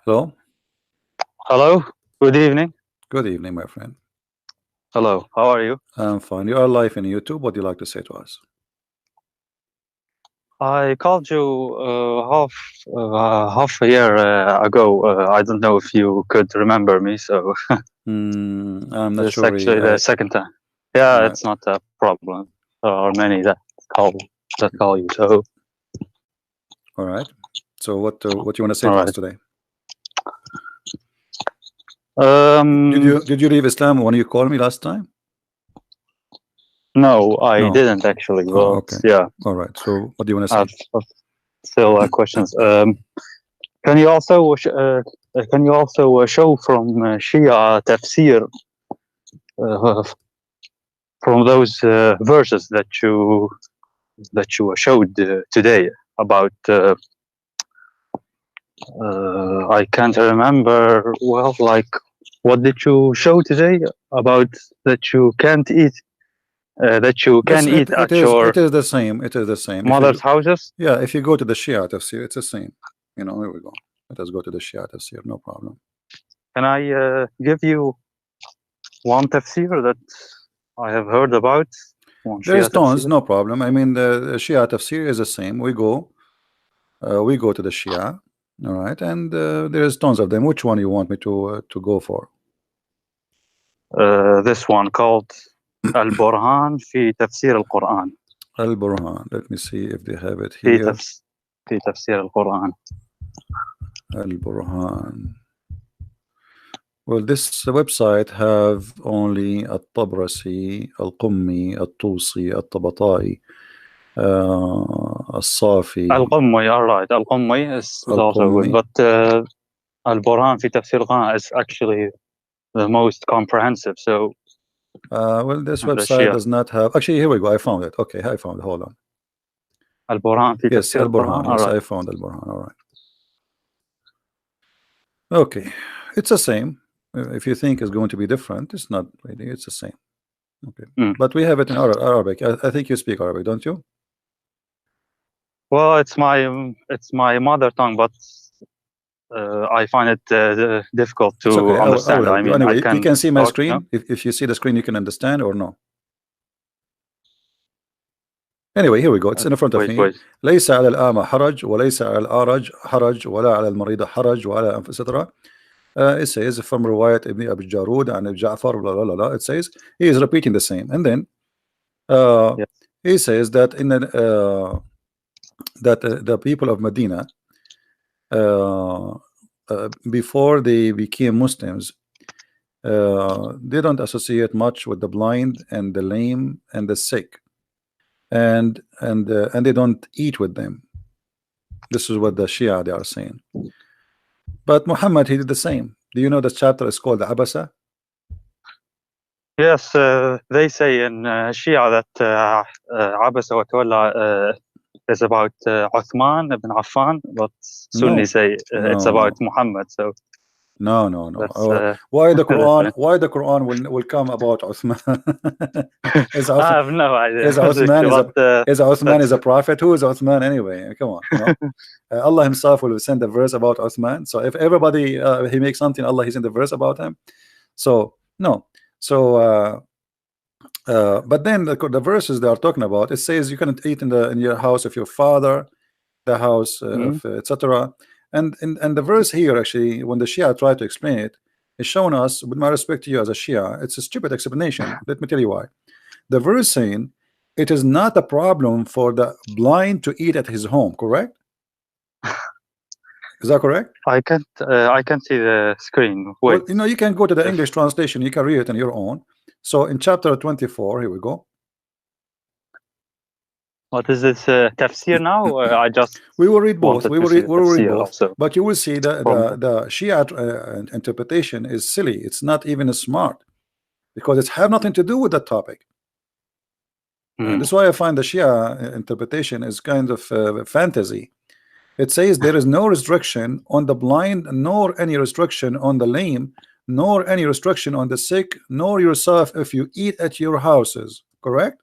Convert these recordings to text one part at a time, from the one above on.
Hello. Hello, good evening. Good evening, my friend. Hello, how are you? I'm fine. You are live in YouTube. What do you like to say to us? I called you half a year ago. I don't know if you could remember me, so I'm not this is sure. actually the second time. Yeah, Right. it's not a problem. There are many call call you. So, All right. So what you want to say all to us right. today? Did Um, you did you leave Islam when you called me last time? no, I No. didn't actually. Oh, But okay. yeah, All right. So what do you want to I say? have still questions. Can you also show from Shia tafsir uh, from those verses that you showed today about I can't remember well, like what did you show today about that you can't eat that you This can eat it at is your it is the same. It is the same. If mother's you houses? yeah, if you go to the Shia tafsir, it's the same. Here we go. Let us go to the Shia tafsir. No problem. Can I give you one tafsir that I have heard about? One There is Shia tons. tafsir? No problem. I mean, the Shia tafsir is the same. We go to the Shia, all right, and there's tons of them. Which one you want me to go for? This one called Al-Burhan في تفسير القرآن. Al Burhan. Let me see if they have it في here. تفس في تفسير القرآن. Al Burhan. Well, this website have only الطبرسي, القمي, الطوسي, الطبطائي, الصافي, Al-Qummi, all right. Al-Qummi is also good, القمي. but Al-Burhan fi Tafsir al-Quran is actually the most comprehensive. So Well, this the website Shia, does not have. Actually, here we go. I found it. Okay, I found it. Hold on. Al-Burhan fi Yes, Tafsir Al al-Quran, Burhan. all Yes, right. I found Al Burhan. All right. Okay, it's the same. If you think it's going to be different, it's not really. It's the same. Okay, Mm. but we have it in Arabic. I think you speak Arabic, don't you? Well, it's my mother tongue, but I find it difficult It's okay. to I will understand. I help you. mean, I Anyway, you can can see my talk, no? screen. If you see the screen, you can understand or no. Anyway, here we go. It's in front of Wait, me. wait. ليس على الأعمى حرج وليس على الأعرج حرج ولا على المريض حرج ولا etc. It says from رواية ابن أبي الجارود عن أبي جعفر blah, blah, blah, blah. It says he is repeating the same, and then uh, Yes. he says that the people of Medina uh, before they became Muslims, they don't associate much with the blind and the lame and the sick, and they don't eat with them. This is what the Shia they are saying. But Muhammad, he did the same. Do you know the chapter is called Abasa? Yes, they say in Shia that Abasa wa Tawalla is about Uthman ibn Affan, but Sunni No, say it's no, about no, Muhammad. So no, no, no. that's Why the Quran? different. Why the Quran will come about Uthman? is I Uthman have no idea, is Uthman basically, is but a that's prophet? Who is Uthman anyway? Come on, Allah Himself will send a verse about Uthman. So if everybody he makes something, Allah He's in the verse about him. So no. So but then the verses they are talking about, it says you cannot eat in your house of your father, the house mm, of etc. And the verse here actually, when the Shia try to explain it, is showing us, with my respect to you as a Shia, it's a stupid explanation. Let me tell you why. The verse saying it is not a problem for the blind to eat at his home, correct? Is that correct? I can't see the screen. Well, Wait, you can go to the if English translation, you can read it on your own. So in chapter 24, here we go. what is this tafsir now? I just We will read both. wanted We to will see read, the we will read tafsir both. also But you will see from. the Shia interpretation is silly. It's not even smart because it have nothing to do with the topic. Mm. That's why I find the Shia interpretation is kind of fantasy. It says there is no restriction on the blind, nor any restriction on the lame, nor any restriction on the sick, nor yourself if you eat at your houses. Correct?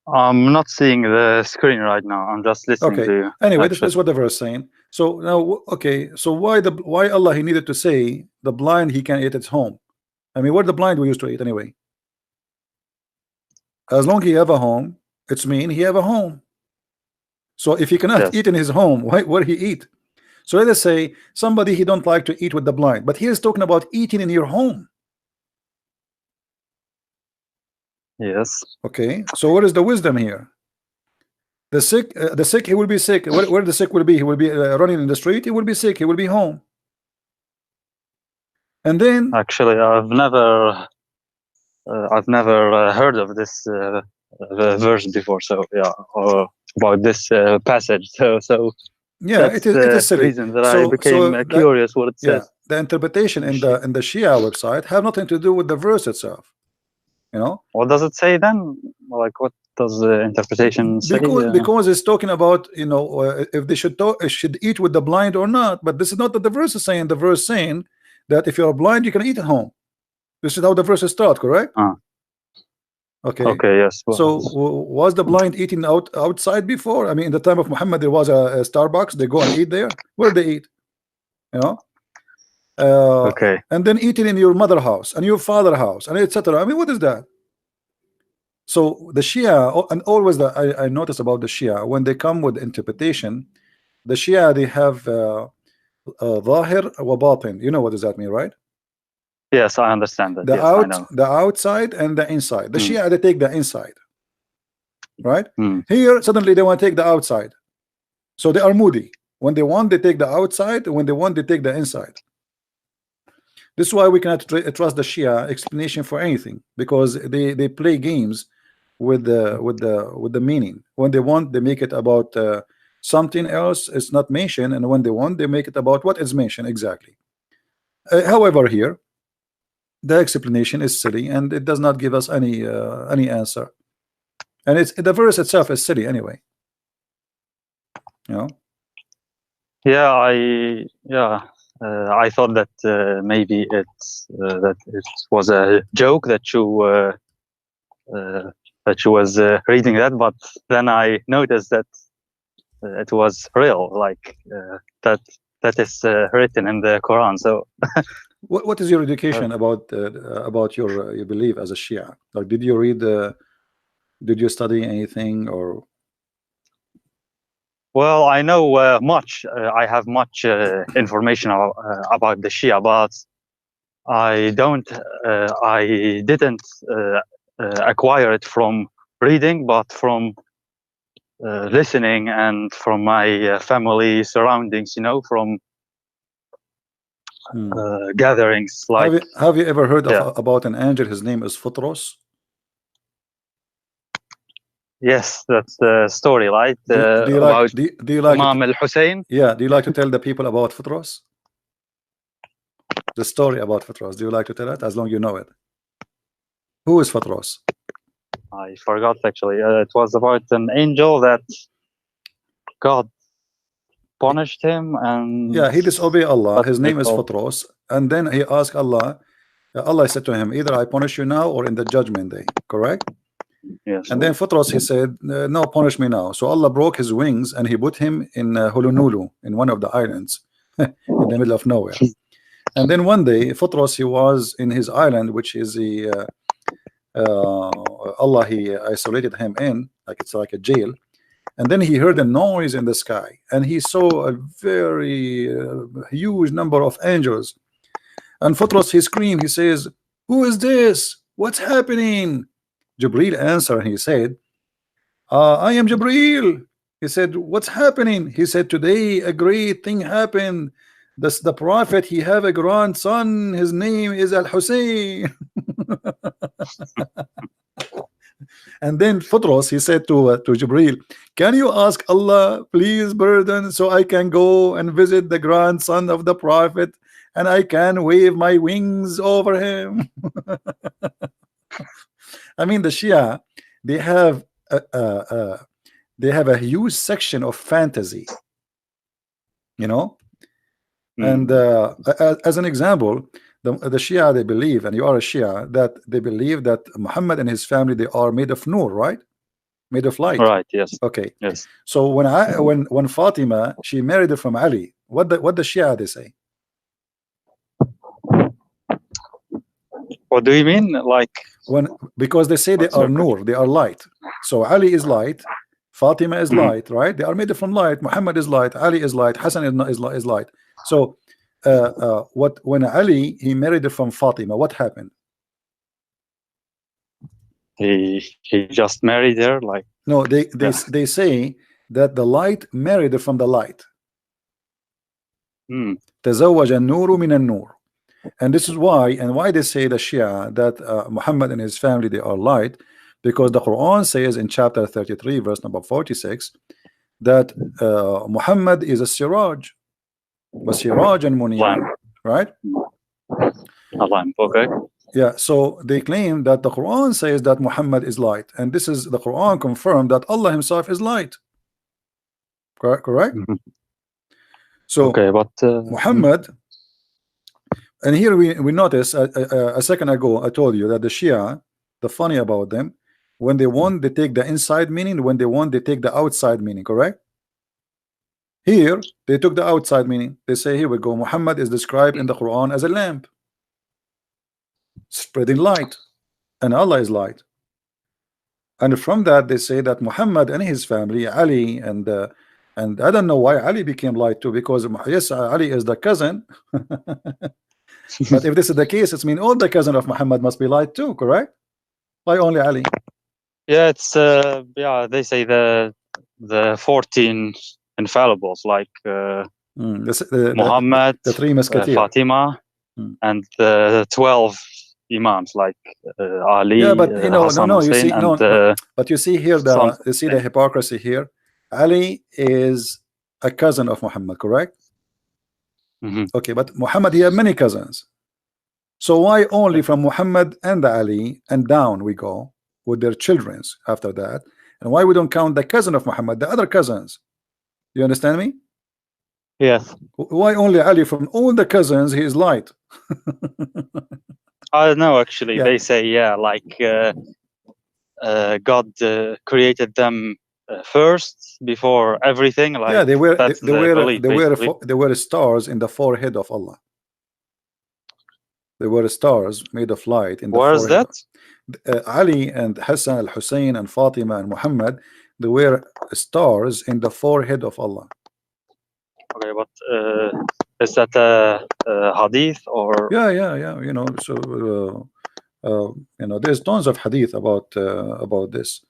I'm not seeing the screen right now. I'm just listening Okay. to you, Anyway, this is actually. what the verse saying. So now, okay. So why Allah he needed to say the blind he can eat at home? I mean, what the blind we used to eat anyway? As long he have a home, it's mean he have a home. So if he cannot Yes. eat in his home, why where he eat? So let us say somebody he don't like to eat with the blind, but he is talking about eating in your home. Yes. Okay. So what is the wisdom here? The sick, he will be sick. Where the sick will be? He will be running in the street. He will be sick. He will be home. And then, Actually, I've never heard of this verse before. So yeah, or about this passage. So yeah, that's it the is silly. reason that I So became that, curious what it yeah, says. the interpretation in the Shia website have nothing to do with the verse itself. You know, What does it say then? Like, what does the interpretation say? because it's talking about if they should eat with the blind or not. But this is not what the verse is saying. The verse saying that if you are blind, you can eat at home. This is how the verse start, correct? Ah, Okay. okay, yes. So was the blind eating outside before? I mean, in the time of Muhammad, there was a Starbucks. They go and eat there. Where they eat? You know, Okay. and then eating in your mother house and your father house and etc. I mean, what is that? So the Shia and always I notice about the Shia when they come with interpretation, the Shia they have ظاهر وباطن. You know what does that mean, right? Yes, I understand that. The Yes, I know. outside and the inside. The Mm. Shia they take the inside, right? Mm. Here suddenly they want to take the outside. So they are moody. When they want, they take the outside. When they want, they take the inside. This is why we cannot trust the Shia explanation for anything, because they play games with the meaning. When they want, they make it about something else. It's not mentioned, and when they want, they make it about what is mentioned exactly. However, here the explanation is silly, and it does not give us any answer. And it's the verse itself is silly anyway. You know. Yeah, I thought that maybe that it was a joke that you was reading that, but then I noticed that it was real, like that is written in the Quran. So What is your uh, education about your belief as a Shia? Like, did you read? Did you study anything or? well, I know much. I have much information about the Shia, but I don't. I didn't acquire it from reading, but from listening and from my family surroundings. From Hmm. gatherings. Have Like, you ever heard of yeah, about an angel? His name is Futros. yes, that's the story, right? Do you like About do you like it? Imam al Hussein. Yeah. Do you like to tell the people about Futros? The story about Futros. Do you like to tell it? As long you know it. Who is Futros? I forgot actually. It was about an angel that God punished him, and Yeah, he disobeyed Allah. what His they name is call. Futros, and then he asked Allah. Allah said to him, either I punish you now or in the judgment day. Correct? Yes. And then Futros, he said, no, punish me now. So Allah broke his wings and he put him in Hulunulu, in one of the islands in the middle of nowhere. And then one day, Futros, he was in his island, which is Allah, he isolated him in, like it's like a jail. And then he heard a noise in the sky and he saw a very huge number of angels. And Futros, he screamed, he says, who is this? What's happening? Jibril answered and he said, I am Jibril. He said, what's happening? He said, today a great thing happened. The prophet, he have a grandson. His name is Al Hussein. And then Futros, he said to Jibril, can you ask Allah, please burden, so I can go and visit the grandson of the prophet and I can wave my wings over him. I mean, the Shia, they have a huge section of fantasy, you know. And as an example, the Shia, they believe, and you are a Shia, that they believe that Muhammad and his family, they are made of nur, right? made of light. Right. Yes. Okay. Yes. So when Fatima, she married it from Ali, what the Shia they say? What do you mean? Like, Because they say they what's are your nur, they are light. So Ali is light, Fatima is light, right? They are made from light. Muhammad is light, Ali is light, Hassan is light. So when Ali he married from Fatima, what happened? he just married her, like? No, they say that the light married from the light. تزوج النور من النور. And this is why they say the Shia that Muhammad and his family they are light, because the Quran says in chapter 33 verse number 46 that Muhammad is a siraj, وسراجا منيرا, right? A lamp. Okay. Yeah, so they claim that the Quran says that Muhammad is light, and this is the Quran confirmed that Allah himself is light. Correct? So okay, but Muhammad, and here we notice a second ago I told you that the Shia, the funny about them, when they want they take the inside meaning, when they want they take the outside meaning, correct? Here they took the outside meaning. They say, here we go, Muhammad is described in the Quran as a lamp spreading light, and Allah is light. And from that they say that Muhammad and his family, Ali, and I don't know why Ali became light too, because yes, Ali is the cousin. But if this is the case, it means all the cousin of Muhammad must be light too, correct? Why only Ali? yeah, it's yeah, they say the 14 infallibles, like Muhammad, the three musketeers, Fatima, and the 12 imams, like Ali. Yeah, but you know, Hassan, no, you Hussein, see, no, but you see here you see the hypocrisy here. Ali is a cousin of Muhammad, correct? Okay, but Muhammad he had many cousins. So why only from Muhammad and Ali and down we go with their childrens after that? And why we don't count the cousin of Muhammad, the other cousins? You understand me? Yes. Why only Ali? From all the cousins he is light. I don't know, actually. They say, yeah, like God created them first before everything. Like, yeah, they were stars in the forehead of Allah. They were stars made of light in the forehead. Where is that? Ali and Hassan al-Hussein and Fatima and Muhammad, they were stars in the forehead of Allah. Okay, but is that a hadith or? Yeah. You know, so you know, there's tons of hadith about this.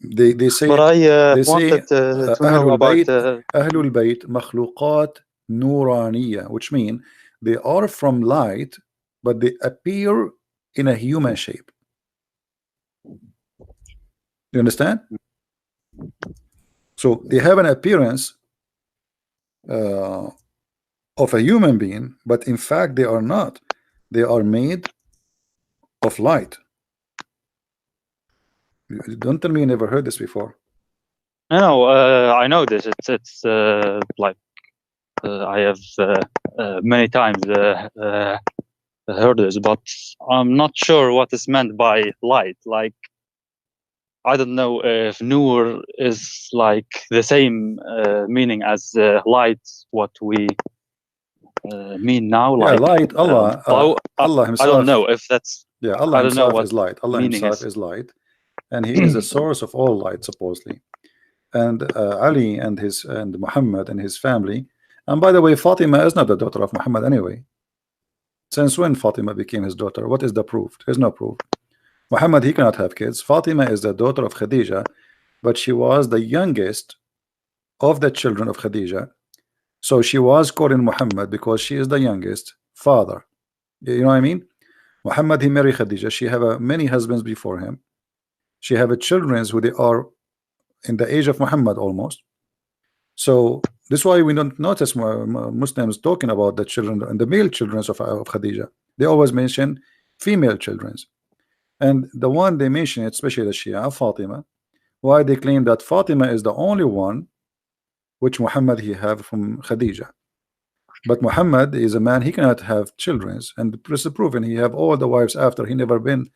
They say. But I they wanted say to know about Ahlul Bayt makhluqat nuraniya, which mean they are from light, but they appear in a human shape. You understand? So they have an appearance of a human being, but in fact they are not. They are made of light. Don't tell me you never heard this before. No, I know this. It's like I have many times heard this, but I'm not sure what is meant by light. Like, I don't know if nur is like the same meaning as light, what we mean now. Yeah, like light. Allah, Allah Himself. I don't know if that's. Yeah, Allah Himself is light. Allah Himself is light, and He is the source of all light, supposedly. And Ali and Muhammad and his family. And by the way, Fatima is not the daughter of Muhammad anyway. Since when Fatima became his daughter? What is the proof? There's no proof. Muhammad, he cannot have kids. Fatima is the daughter of Khadija, but she was the youngest of the children of Khadija. So she was called in Muhammad because she is the youngest father. You know what I mean? Muhammad, he married Khadija. She have many husbands before him. She have children who they are in the age of Muhammad almost. So this is why we don't notice Muslims talking about the children and the male children of Khadija. They always mention female children. And the one they mention, especially the Shia, Fatima, why they claim that Fatima is the only one which Muhammad he have from Khadija. But Muhammad is a man, he cannot have children, and this is proven. He have all the wives after. He never been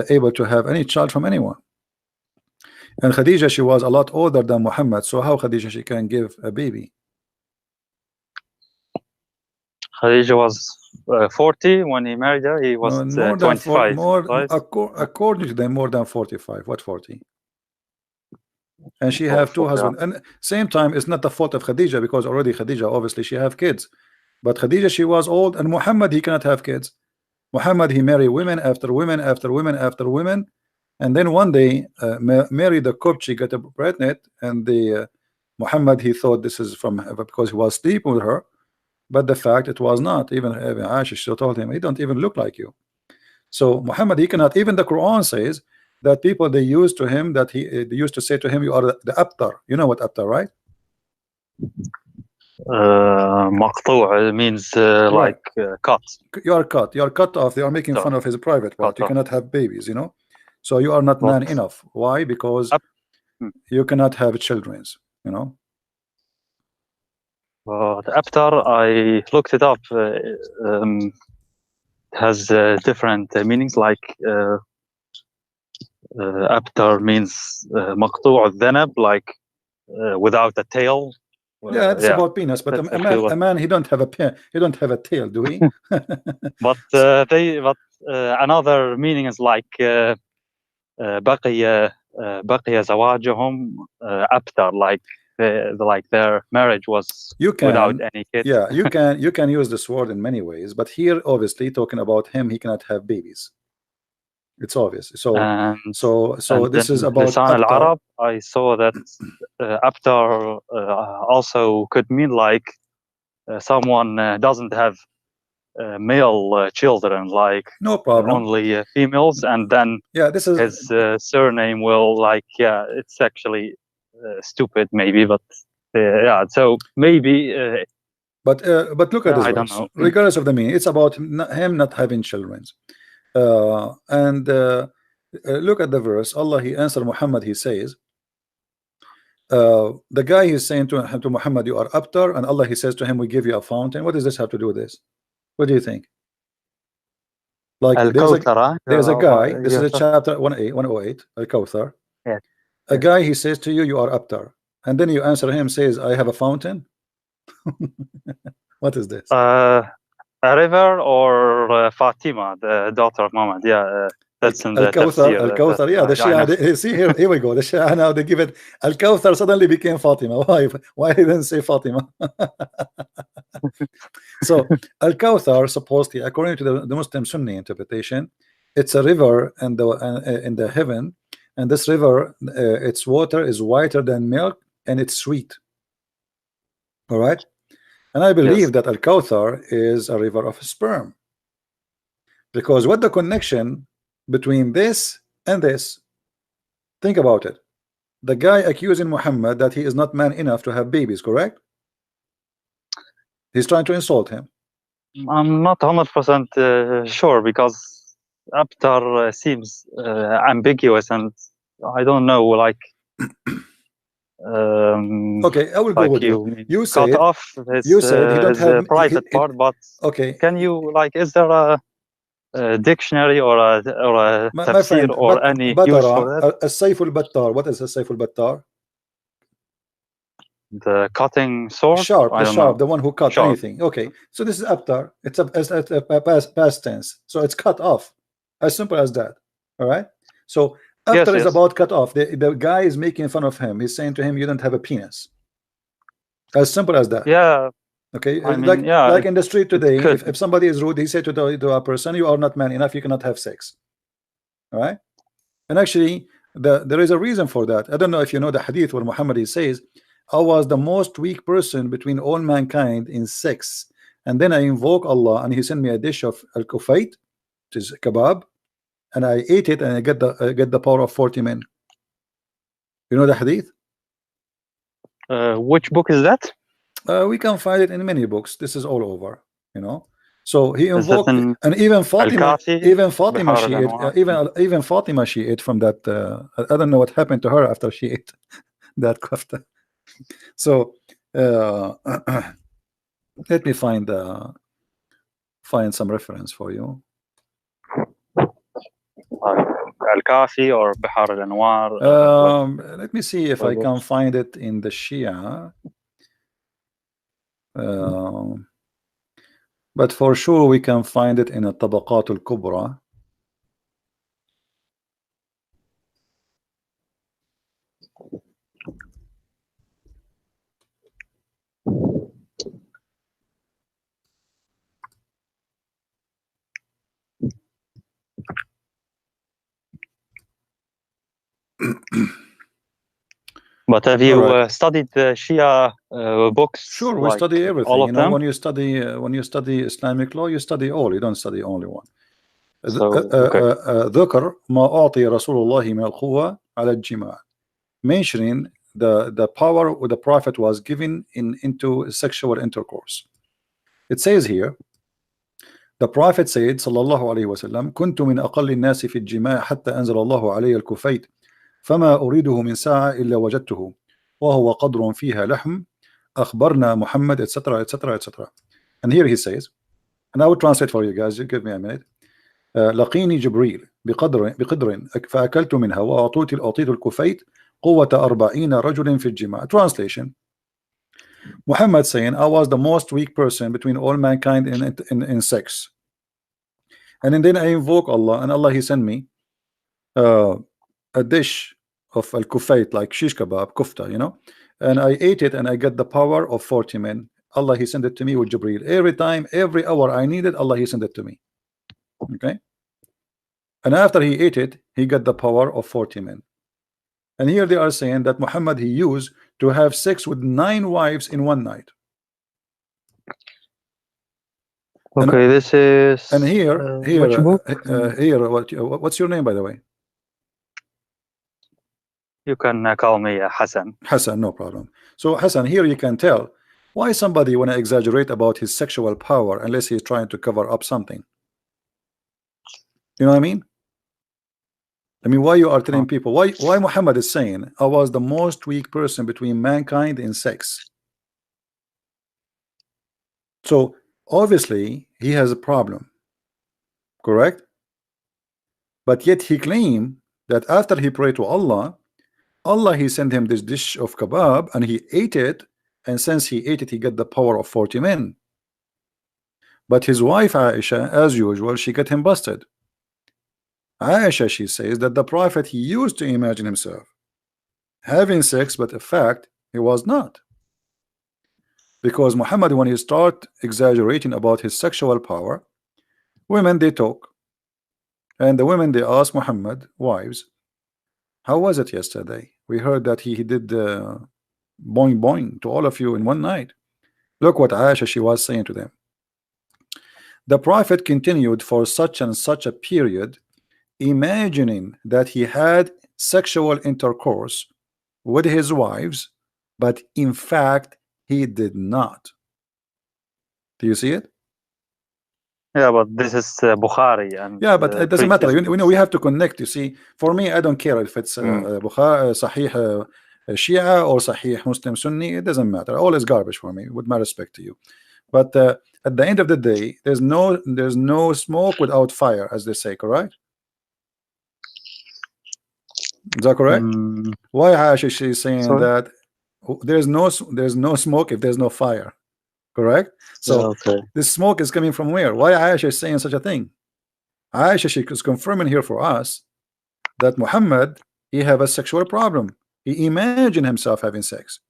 able to have any child from anyone. And Khadija, she was a lot older than Muhammad, so how Khadija she can give a baby? Khadija was 40 when he married her. He was More than 25, right? according to them, more than 45. What 40? And she Or have two 40, husbands. And same time, it's not the fault of Khadija, because already Khadija, obviously she have kids. But Khadija, she was old, and Muhammad, he cannot have kids. Muhammad, he married women after women after women after women, and then one day Mary the Copt, she got pregnant, and the Muhammad, he thought this is from her because he was sleeping with her, but the fact it was not. Even Aisha, she told him, he don't even look like you. So Muhammad, he cannot. Even the Quran says that people, they used to him, that they used to say to him, you are the abtar. You know what abtar, right? مقطوع means Right. like cut. You are cut. You are cut off. They are making So, fun of his private part. cut You off. cannot have babies, you know. So you are not man But enough. Why? Because you cannot have children, you know. But after I looked it up, it has different meanings. Like abtar means مقطوع الذنب, like without a tail. Yeah, it's about penis, but that's a actually man, he don't have a he don't have a tail, do he? But another meaning is like بقي زواجهم أبتر, like their marriage was You without can, any kids. yeah, you can use this word in many ways, but here, obviously, talking about him, he cannot have babies. It's obvious. So and this is in about لسان abtar. العرب, I saw that أبتر also could mean like someone doesn't have male children, like No problem. only females, and then this is his surname will, like, it's actually stupid maybe, but so maybe but look at this I don't verse. know. Regardless of the meaning, it's about him not having children. And look at the verse. Allah, he answered Muhammad, he says, the guy is saying to Muhammad, you are abtar, and Allah, he says to him, we give you a fountain. What does this have to do with this? What do you think? Like there's a guy, this is a chapter 108, Al-Kawthar. A guy, he says to you, you are abtar, and then you answer him, says, I have a fountain. What is this? A river, or Fatima, the daughter of Muhammad. That's in the Al-Kawthar. tafsir. Al-Kawthar, yeah, the Shia, see here we go. The Shia now, they give it, Al-Kawthar suddenly became Fatima. Why didn't say Fatima? So Al-Kawthar, supposedly, according to the Muslim Sunni interpretation, it's a river in the heaven, and this river, its water is whiter than milk, and it's sweet. All right, and I believe that Al-Kawthar is a river of sperm, because what the connection between this and this? Think about it. The guy accusing Muhammad that he is not man enough to have babies, correct? He's trying to insult him. I'm not 100% sure, because abtar seems ambiguous, and I don't know, like okay, I will go with you. You cut said off his, you said he don't have private part, but okay, can you, like, is there a dictionary or a my friend, or any use for that? السيف البتار. What is السيف البتار? The cutting sword? Sharp, I the don't sharp, know. the one who cut anything. Okay, so this is abtar. It's a past tense, so it's cut off, as simple as that. All right, so abtar is about cut off. The guy is making fun of him. He's saying to him, you don't have a penis. As simple as that. Okay, I mean, like in the street today, if somebody is rude, he said to a person, you are not man enough, you cannot have sex. All right, and actually there is a reason for that. I don't know if you know the hadith where Muhammad, he says, I was the most weak person between all mankind in sex, and then I invoke Allah, and he sent me a dish of al-kufayt, which is kebab, and I ate it, and I get the power of 40 men. You know the hadith? Which book is that? We can find it in many books. This is all over, you know. So he invoked, and even Fatima, she ate, even Fatima, she ate from that. I don't know what happened to her after she ate that kafta. So let me find some reference for you. Al-Kafi or Bihar al-Anwar? Let me see if I can find it in the Shia. But for sure we can find it in a Tabaqat al-Kubra. But have you studied the Shia books? Sure, we study everything. All of them? When you study Islamic law, you study all. You don't study only one. ذكر ما أعطي رسول الله من القوة على الجماع, mentioning the power the Prophet was given into sexual intercourse. It says here, the Prophet said صلى الله عليه وسلم كنت من أقل الناس في الجماع حتى أنزل الله علي الكفيت فما أريده من ساعة إلا وجدته وهو قدر فيها لحم أخبرنا محمد etc etc etc. And here he says, and I will translate for you guys, you give me a minute. لقيني جبريل بقدر فأكلت منها وأعطيت الكفيت قوة 40 رجل في الجماع. Translation: Muhammad saying, I was the most weak person between all mankind in sex, and then I invoke Allah, and Allah he sent me a dish of al-kufayt, like shish kebab, kufta, and I ate it and I got the power of 40 men. Allah he sent it to me with Jibreel. Every time, every hour I needed, Allah he sent it to me. Okay, and after he ate it, he got the power of 40 men. And here they are saying that Muhammad he used to have sex with 9 wives in one night. Okay, this is. And here, which book? What's your name, by the way? You can call me Hassan. Hassan, no problem. So Hassan, here you can tell why somebody want to exaggerate about his sexual power unless he's trying to cover up something. You know what I mean? Why you are telling people, why Muhammad is saying, I was the most weak person between mankind in sex. So obviously he has a problem, correct? But yet he claimed that after he prayed to Allah, Allah he sent him this dish of kebab and he ate it, and since he ate it, he got the power of 40 men. But his wife Aisha, as usual, she got him busted. Aisha, she says that the Prophet he used to imagine himself having sex, but in fact he was not, because Muhammad, when he start exaggerating about his sexual power, women they talk, and the women they ask Muhammad, wives, how was it yesterday? We heard that he did boing boing to all of you in one night. Look what Aisha she was saying to them. The Prophet continued for such and such a period, imagining that he had sexual intercourse with his wives, but in fact he did not. Do you see it? Yeah, but this is Bukhari, and yeah, but it doesn't matter. We have to connect. You see, for me, I don't care if it's Bukhari, Sahih Shia or Sahih Muslim Sunni. It doesn't matter. All is garbage for me, with my respect to you. But at the end of the day, there's no smoke without fire, as they say, correct? Is that correct? Why Aisha she is saying that there's no smoke if there's no fire, correct? So this smoke is coming from where? Why Aisha is saying such a thing? Aisha she is confirming here for us that Muhammad he have a sexual problem. He imagined himself having sex.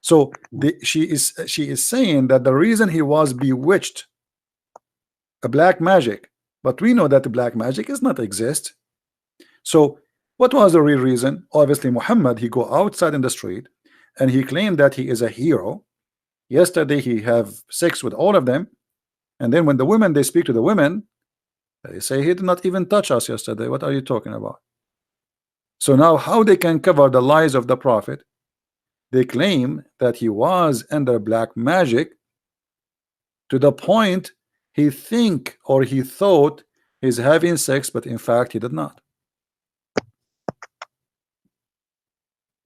So she is saying that the reason he was bewitched, a black magic, but we know that the black magic does not exist. So what was the real reason? Obviously Muhammad he go outside in the street and he claimed that he is a hero. Yesterday he have sex with all of them, and then when the women they speak to the women, they say he did not even touch us yesterday. What are you talking about? So now how they can cover the lies of the Prophet? They claim that he was under black magic to the point he think or he thought he's having sex, but in fact he did not.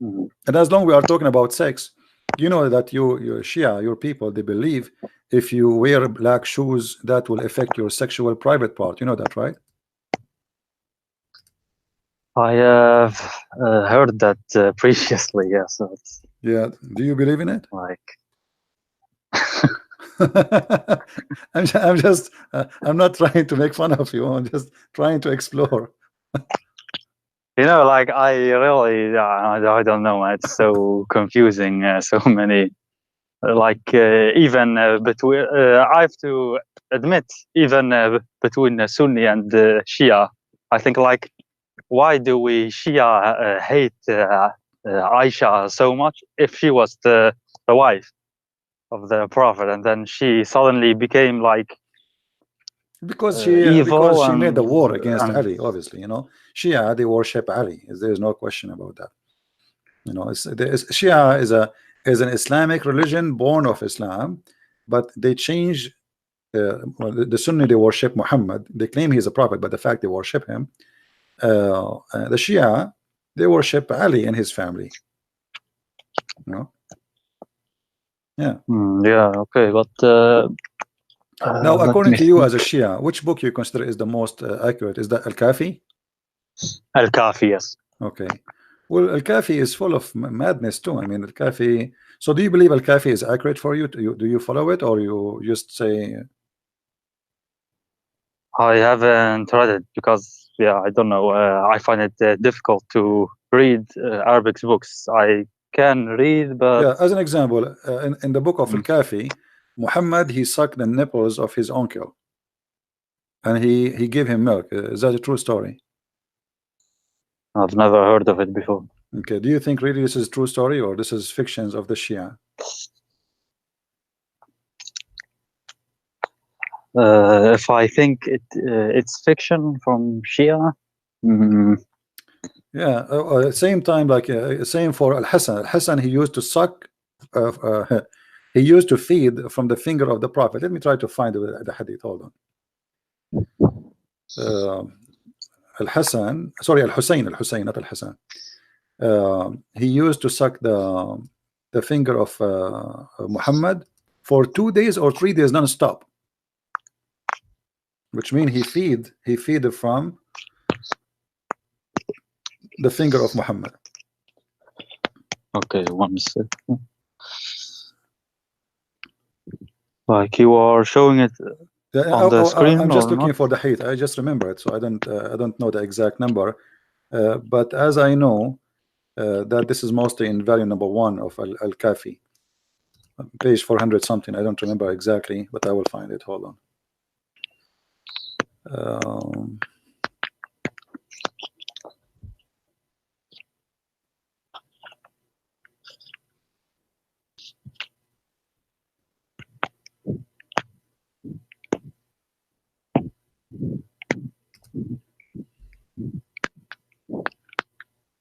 And as long we are talking about sex, you know that your Shia, your people, they believe if you wear black shoes that will affect your sexual private part. You know that, right? I have heard that previously. Yeah, so it's Yeah. Do you believe in it? like I'm just I'm not trying to make fun of you. I'm just trying to explore. like I really I don't know. It's so confusing. So many even between I have to admit even between Sunni and Shia. I think like why do we Shia hate Aisha so much if she was the wife of the prophet and then she suddenly became like Because evil she made the war against and Ali, obviously, Shia, they worship Ali. There is no question about that. Shia is an Islamic religion born of Islam, but they change. Well, the Sunni, they worship Muhammad. They claim he's a prophet, but the fact they worship him. The Shia, they worship Ali and his family. Yeah. yeah, okay, but Now, let according me to you think. as a Shia, which book you consider is the most accurate? Is that Al-Kafi? Al-Kafi, yes. Okay. Well, Al-Kafi is full of madness too. I mean, Al-Kafi. So, do you believe Al-Kafi is accurate for you? Do you follow it, or you just say? I haven't read it because I don't know. I find it difficult to read Arabic books. I can read, but Yeah. As an example, in the book of mm, Al-Kafi, Muhammad, he sucked the nipples of his uncle, and he gave him milk. Is that a true story? I've never heard of it before. Okay. Do you think really this is a true story, or this is fictions of the Shia? If I think it's fiction from Shia, mm, Yeah. Same time, like same for Al-Hasan. Al-Hasan, he used to suck. He used to feed from the finger of the prophet. Let me try to find the hadith. Hold on. Al-Hasan, sorry, Al-Hussein, not Al-Hasan. He used to suck the finger of Muhammad for 2 days or 3 days non-stop, which means he feed from the finger of Muhammad. okay, one second. Like you are showing it on the screen I'm just or looking not? for the height. I just remember it, so I don't know the exact number. But as I know that this is mostly in value number 1 of Al-Kafi, page 400 something. I don't remember exactly, but I will find it. Hold on.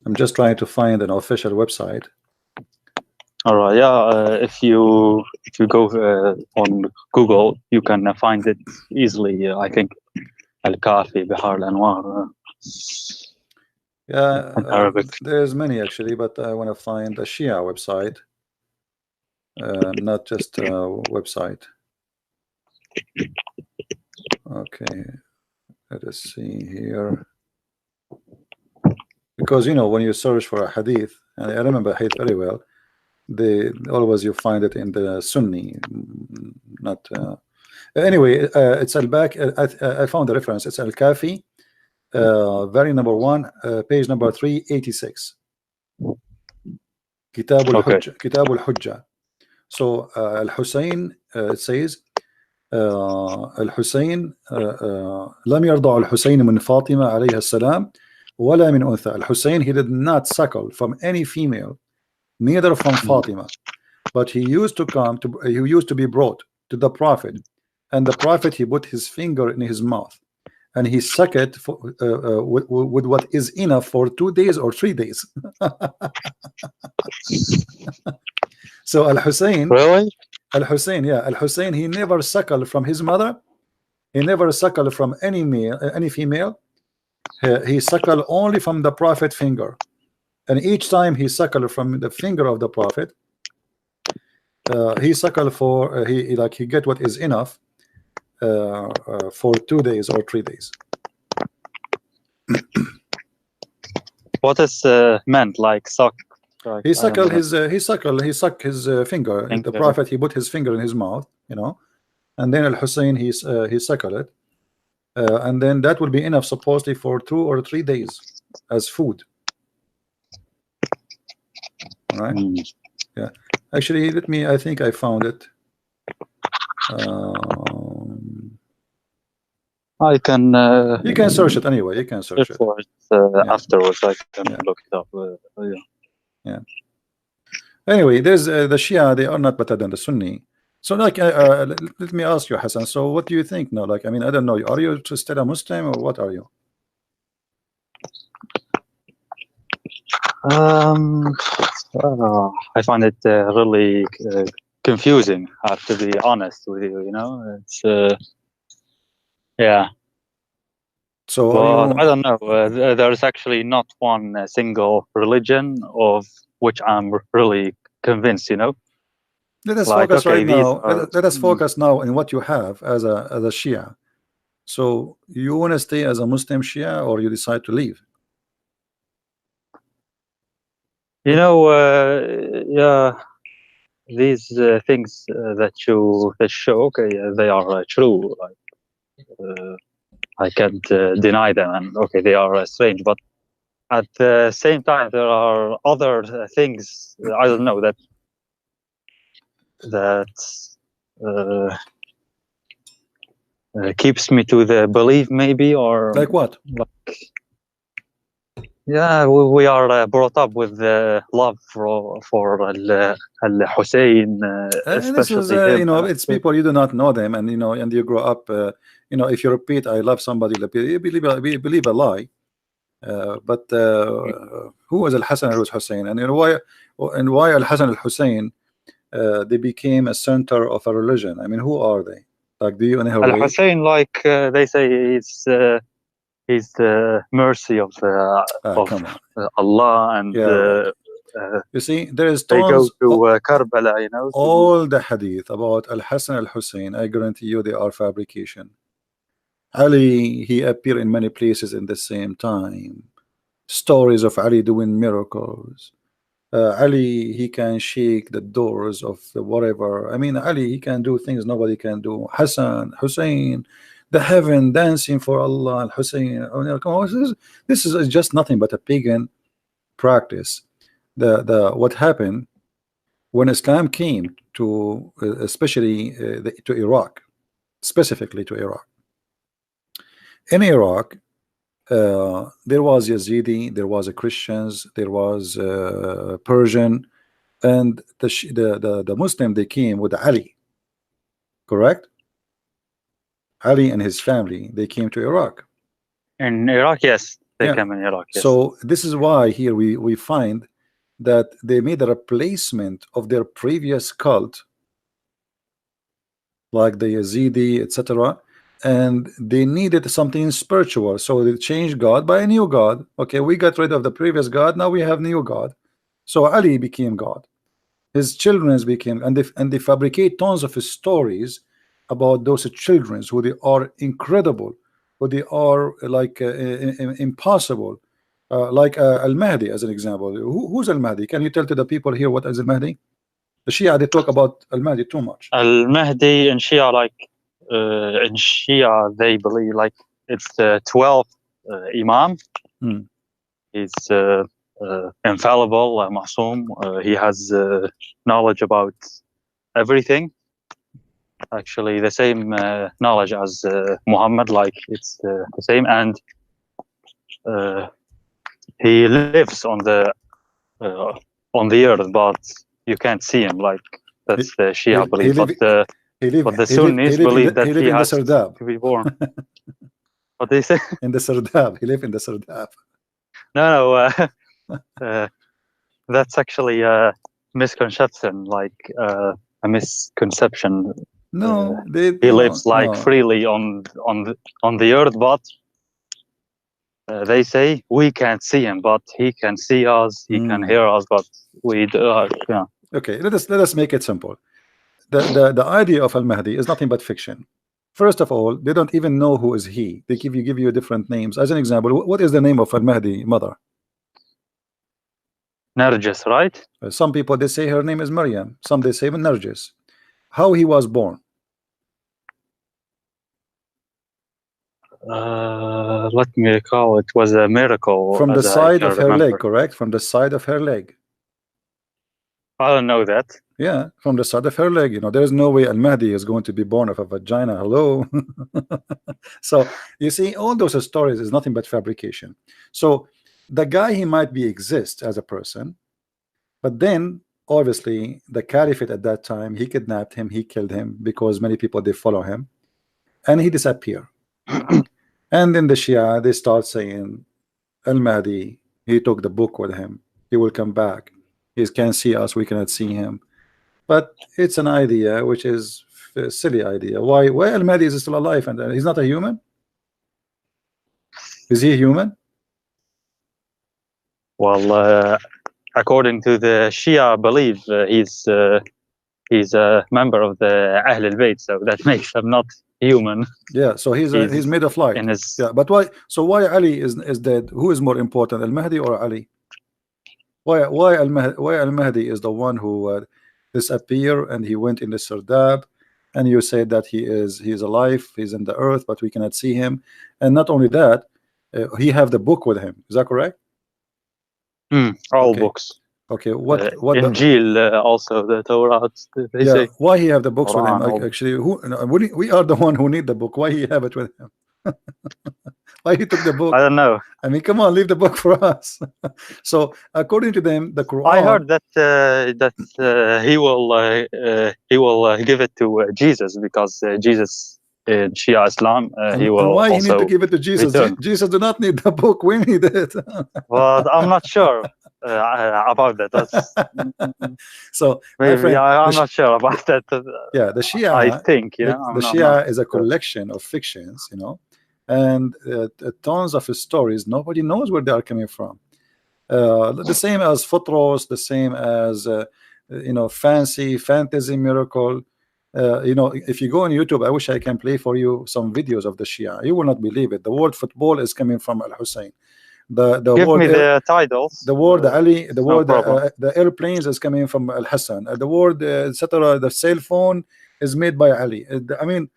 I'm just trying to find an official website. All right, yeah. If you go on Google, you can find it easily. I think Al-Kafi, Bihar al-Anwar Yeah, in Arabic. there's many actually, but I want to find a Shia website, not just a website. Okay, let us see here. Because when you search for a hadith, and I remember hadith very well, they always you find it in the Sunni, not anyway. It's al-Bak. I found the reference. It's Al-Kafi, very number 1, page number 386. Kitab al-Hujja. Kitab al-Hujja. So Al-Hussein, it says الحسين لم يرضع الحسين من فاطمة عليها السلام ولا من أنثى. Al-Hussein, he did not suckle from any female, neither from Fatima, but he used to be brought to the prophet, and the prophet, he put his finger in his mouth and he sucked it with what is enough for 2 days or 3 days. So Al-Hussein, Really? Al-Hussein, yeah, Al-Hussein, he never suckled from his mother. He never suckled from any male, any female. He suckled only from the prophet finger, and each time he suckled from the finger of the prophet, he suckled for he get what is enough for 2 days or 3 days. What is meant like suck? Like, He I don't suckle know. his he suck his finger. The Finger. Prophet, he put his finger in his mouth, and then Al Hussein, he suckle it, and then that will be enough supposedly for 2 or 3 days as food. All right. Yeah. Actually, let me. I think I found it. I can You can search it anyway. You can search search it. for it Yeah. afterwards. I can Yeah. look it up. Yeah. Anyway, there's the Shia. They are not better than the Sunni. So, like, let me ask you, Hassan. So, what do you think now? Like, I mean, I don't know. Are you still a Muslim or what are you? I find it really confusing. I have to be honest with you. It's yeah. So, But are you? I don't know. There's actually not one single religion of which I'm really convinced. Let us Like, focus okay, right these now. are. Let us focus now in what you have as a Shia. So, you want to stay as a Muslim Shia, or you decide to leave? Yeah, these things that you show, okay, they are true. Like, I can't deny them, and okay, they are strange. But at the same time, there are other things. I don't know that uh, keeps me to the belief, maybe, or Like what? like. Yeah, we are brought up with love for Al Hussein, This is, especially him. it's people you do not know them, and and you grow up. If you repeat, "I love somebody," you believe a lie. But who was Al Hassan al Hussein, and why Al Hassan al Hussein? They became a center of a religion. I mean, who are they? Like, do you know Al rate? Hussein, like they say, he's the mercy of Come on. Allah, and Yeah, right. You see, there is they go tons. to Karbala, All the hadith about Al Hassan al Hussein, I guarantee you, they are fabrication. Ali, he appeared in many places in the same time. Stories of Ali doing miracles. Ali, he can shake the doors of the whatever. I mean, Ali, he can do things nobody can do. Hassan, Hussein, the heaven dancing for Allah, and Hussein. Come on, this is just nothing but a pagan practice. What happened when Islam came to, especially to Iraq, specifically to Iraq. In Iraq, there was Yazidi, there was a Christians, there was Persian, and the Muslim, they came with Ali, correct? Ali and his family, they came to Iraq. In Iraq, yes, they Yeah. came in Iraq. Yes. So this is why here we find that they made a replacement of their previous cult, like the Yazidi, etc. And they needed something spiritual, so they changed God by a new God. Okay, we got rid of the previous God, now we have new God. So Ali became God, his children became, and they fabricate tons of stories about those children, who they are incredible, who they are like impossible, like Al-Mahdi as an example. Who's Al-Mahdi? Can you tell to the people here what is Al-Mahdi? The Shia, they talk about Al-Mahdi too much. Al-Mahdi in Shia, in Shia, they believe like it's the 12th Imam. He's infallible, Masoom. He has knowledge about everything. Actually, the same knowledge as Muhammad, like it's the same, and he lives on the earth, but you can't see him. Like that's the Shia belief. But the Sunnis believe that he has to be born. What they say? In the Sardab. He lived in the Sardab. No, that's actually a misconception, like a misconception. No, he lives freely on the earth, but they say we can't see him, but he can see us. He can hear us, but we do. Yeah. Okay, let us make it simple. The idea of Al-Mahdi is nothing but fiction. First of all, they don't even know who is he. They give you different names. As an example, what is the name of Al-Mahdi mother? Nerjis, right? Some people they say her name is Maryam. Some they say Narjis. How he was born? Let me recall. It was a miracle, From the as I side can of her leg, remember. correct? From the side of her leg. I don't know that. Yeah, from the side of her leg. You know, there's no way Al-Mahdi is going to be born of a vagina. Hello. So you see, all those stories is nothing but fabrication. So the guy, he might be exist as a person, but then obviously the caliphate at that time, he kidnapped him, he killed him because many people they follow him, and he disappeared. And then the Shia they start saying Al-Mahdi, he took the book with him, he will come back, he can see us, we cannot see him. But it's an idea which is a silly idea. Why Al-Mahdi is still alive and he's not a human? Is he a human? Well, according to the Shia belief, he's a member of the Ahl al-Bayt, so that makes him not human. Yeah, so he's made of light. In his Yeah, but why? So why Ali is dead? Who is more important, Al-Mahdi or Ali? Why Al-Mahdi is the one who disappeared and he went in the Sardab, and you say that he's alive, he's in the earth, but we cannot see him. And not only that, he have the book with him. Is that correct? all Okay. books. Okay, what Injil, also the Torah. They yeah, say. why he have the books with him? Quran, Actually, we are the one who need the book. Why he have it with him? Why he took the book? I don't know. I mean, come on, leave the book for us. So according to them, the Quran. I heard that he will give it to Jesus, because Jesus in Shia Islam he will and why he need also to give it to Jesus? return. Jesus do not need the book. We need it. But I'm not sure about that. So maybe my friend, I'm not sure about that. Yeah, the Shia. I think the I'm Shia not is a collection of fictions, you know, and tons of stories. Nobody knows where they are coming from. The same as Futros, the same as fantasy miracle. If you go on YouTube, I wish I can play for you some videos of the Shia. You will not believe it. The word football is coming from Al Hussein. The Give word me the titles. the word Ali, the no word problem. the airplanes is coming from Al Hassan. The word etc. The cell phone is made by Ali. I mean,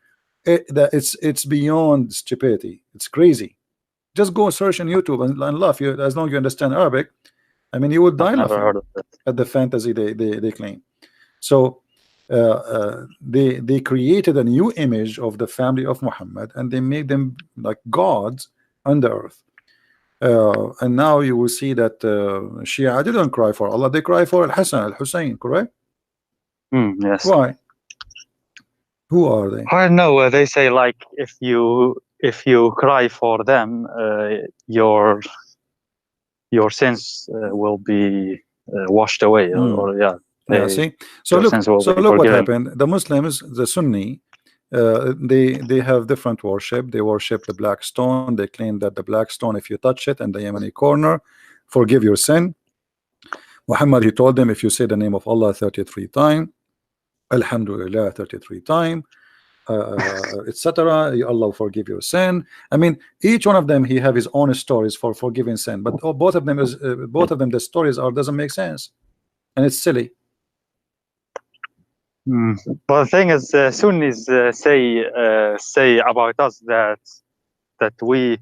it's beyond stupidity. It's crazy. Just go search on YouTube and laugh. As long as you understand Arabic, I mean, you would die I've never laughing heard of that. at the fantasy they claim. So they created a new image of the family of Muhammad, and they made them like gods on the earth. And now you will see that Shia didn't cry for Allah; they cry for Al Hassan, Al Hussein. Correct? Yes. Why? Who are they? I don't know. They say, like, if you cry for them, your sins will be washed away, or yeah. Yeah, see. So your look. sins will So be look what forgiven. happened. The Muslims, the Sunni, they have different worship. They worship the black stone. They claim that the black stone, if you touch it in the Yemeni corner, forgive your sin. Muhammad, he told them, if you say the name of Allah 33 times, Alhamdulillah 33 times, etc., Allah will forgive your sin. I mean, each one of them, he have his own stories for forgiving sin, but both of them the stories doesn't make sense, and it's silly. But the thing is, Sunnis say about us that we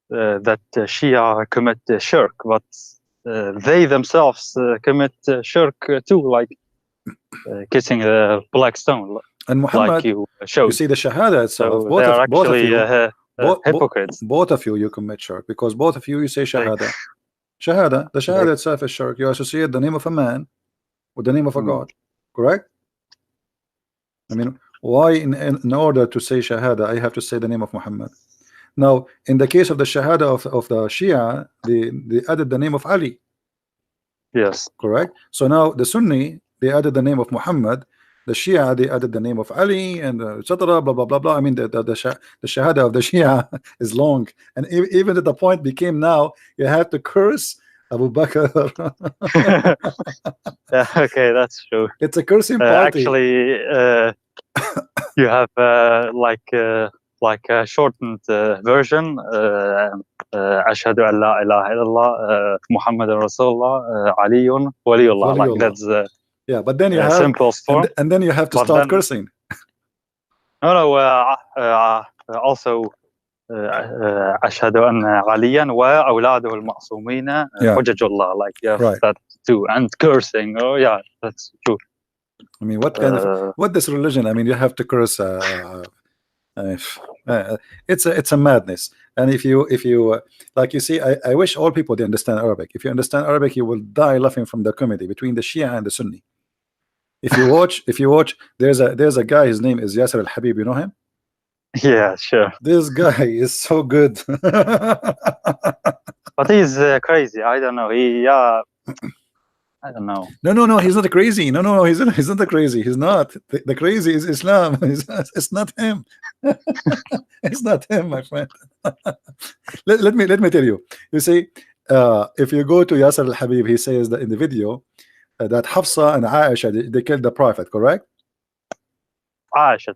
that Shia commit shirk, but they themselves commit shirk too, like kissing the black stone, And Muhammad, like you showed. you see the Shahada itself. So they are actually hypocrites. Both of you commit shirk, because both of you say Shahada. Shahada, the Shahada itself is shirk. You associate the name of a man with the name of a God, correct? I mean, why in order to say Shahada, I have to say the name of Muhammad? Now, in the case of the Shahada of the Shia, they added the name of Ali. Yes. Correct? So now the Sunni, they added the name of Muhammad. The Shia, they added the name of Ali, and etc. Blah blah blah blah. I mean, the Shahada of the Shia is long, and even to the point became now you have to curse Abu Bakr. Yeah, okay, that's true. It's a cursing party. Actually, you have like a shortened version. أشهد أن لا إله إلا الله, محمد Rasulullah, علي ولي Like Waliullah. that's the Yeah, but then you have simplest form. and then you have to But start then cursing. no, also أشهد أن عليا وأولاده المعصومين Yeah. حجج الله. Like you have Right. that too, and cursing. Oh yeah, that's true. I mean, what kind of what this religion? I mean, you have to curse. It's a madness. And if you like, you see, I wish all people they understand Arabic. If you understand Arabic, you will die laughing from the comedy between the Shia and the Sunni. If you watch, there's a guy. His name is Yasser Al Habib. You know him? Yeah, sure. This guy is so good. But he's crazy. I don't know. I don't know. No, he's not crazy. No, he's not crazy. He's not. The crazy is Islam. It's not him. It's not him, my friend. let me tell you. You see, if you go to Yasser Al Habib, he says that in the video that Hafsa and Aisha they killed the Prophet, correct? Aisha,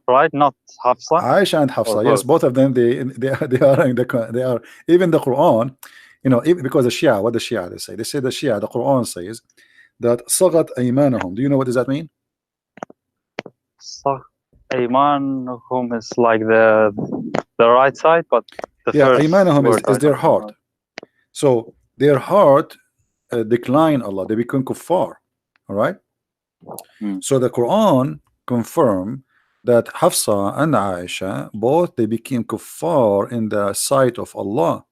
right? Not Hafsa. Aisha and Hafsa, yes, both of them. They are in they are even the Quran. You know, even because the Shia, what the Shia they say? They say the Shia, the Quran says that sagat aymanahum. Do you know what does that mean? Aymanahum is like the right side, but the first aymanahum word is their heart. So their heart decline Allah. They become kuffar. All right. So the Quran confirm that Hafsa and Aisha both they became kuffar in the sight of Allah,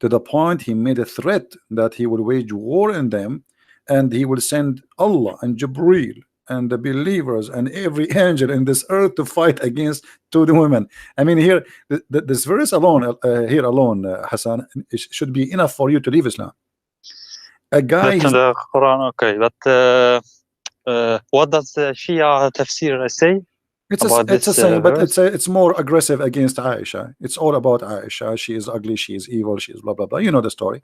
to the point he made a threat that he will wage war in them, and he will send Allah and Jibreel and the believers and every angel in this earth to fight against the women. I mean, here this verse alone, Hassan, it should be enough for you to leave Islam. A guy in the Quran, okay, but what does the Shia tafsir say? It's the same, but it's more aggressive against Aisha. It's all about Aisha. She is ugly, she is evil, she is blah blah blah. You know the story.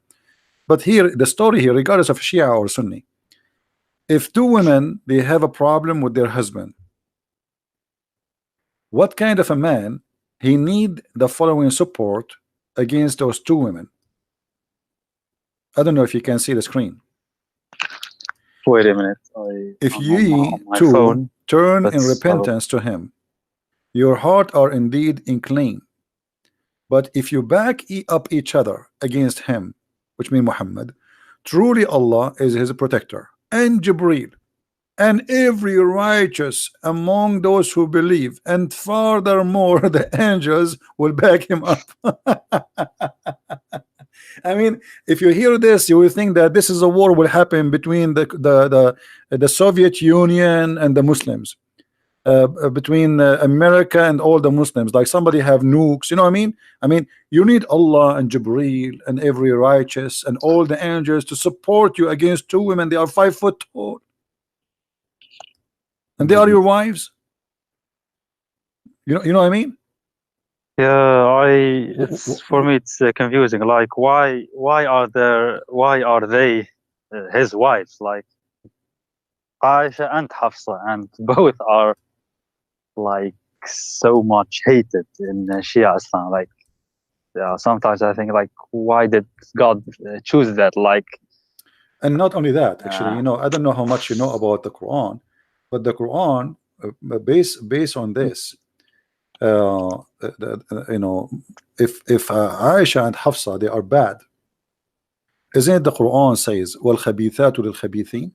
But here, the story here, regardless of Shia or Sunni, if two women they have a problem with their husband, what kind of a man he need the following support against those two women? I don't know if you can see the screen. Wait a minute. If ye two turn in repentance to him, your heart are indeed inclined. But if you back up each other against him, which means Muhammad, truly Allah is his protector, and Jibreel, and every righteous among those who believe, and furthermore the angels will back him up. I mean, if you hear this, you will think that this is a war will happen between the Soviet Union and the Muslims, between America and all the Muslims. Like somebody have nukes, you know what I mean? I mean, you need Allah and Jibreel and every righteous and all the angels to support you against two women. They are 5 foot tall, and they are your wives. You know what I mean? Yeah, it's for me it's confusing. Like why are they his wives? Like Aisha and Hafsa, and both are like so much hated in Shia Islam. Like yeah, sometimes I think like why did God choose that? Like, and not only that, actually, you know, I don't know how much you know about the Quran, but the Quran based on this. You know, if Aisha and Hafsa they are bad, isn't it the Quran says wal khabithatu lil khabithin?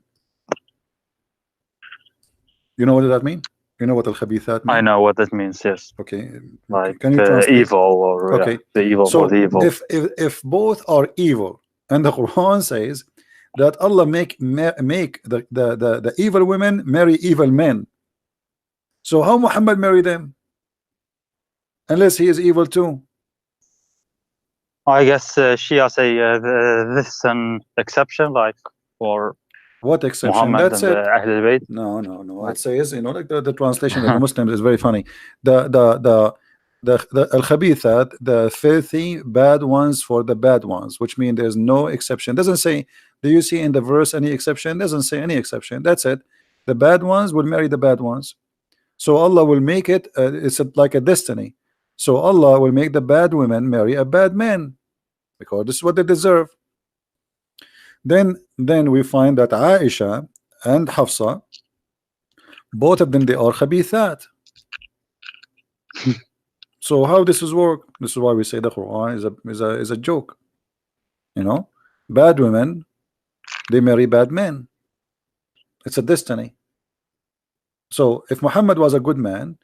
You know what does that mean? You know what al khabithat mean? I know what that means, yes. Okay, like can you translate? Evil or okay, the evil so or the evil. If both are evil, and the Quran says that Allah make the evil women marry evil men, so how Muhammad marry them? Unless he is evil too. I guess Shia say this is an exception, like for what exception? Muhammad That's and it. Ahl al-Bayt. No. It says, you know, like the translation of the Muslims is very funny. The al-khabithat, the filthy bad ones for the bad ones, which means there's no exception. Doesn't say. Do you see in the verse any exception? Doesn't say any exception. That's it. The bad ones will marry the bad ones. So Allah will make it. It's like a destiny. So Allah will make the bad women marry a bad man. because this is what they deserve. Then we find that Aisha and Hafsa, both of them, they are khabithat. So how this is work? This is why we say the Quran is a joke. You know, bad women, they marry bad men. It's a destiny. So if Muhammad was a good man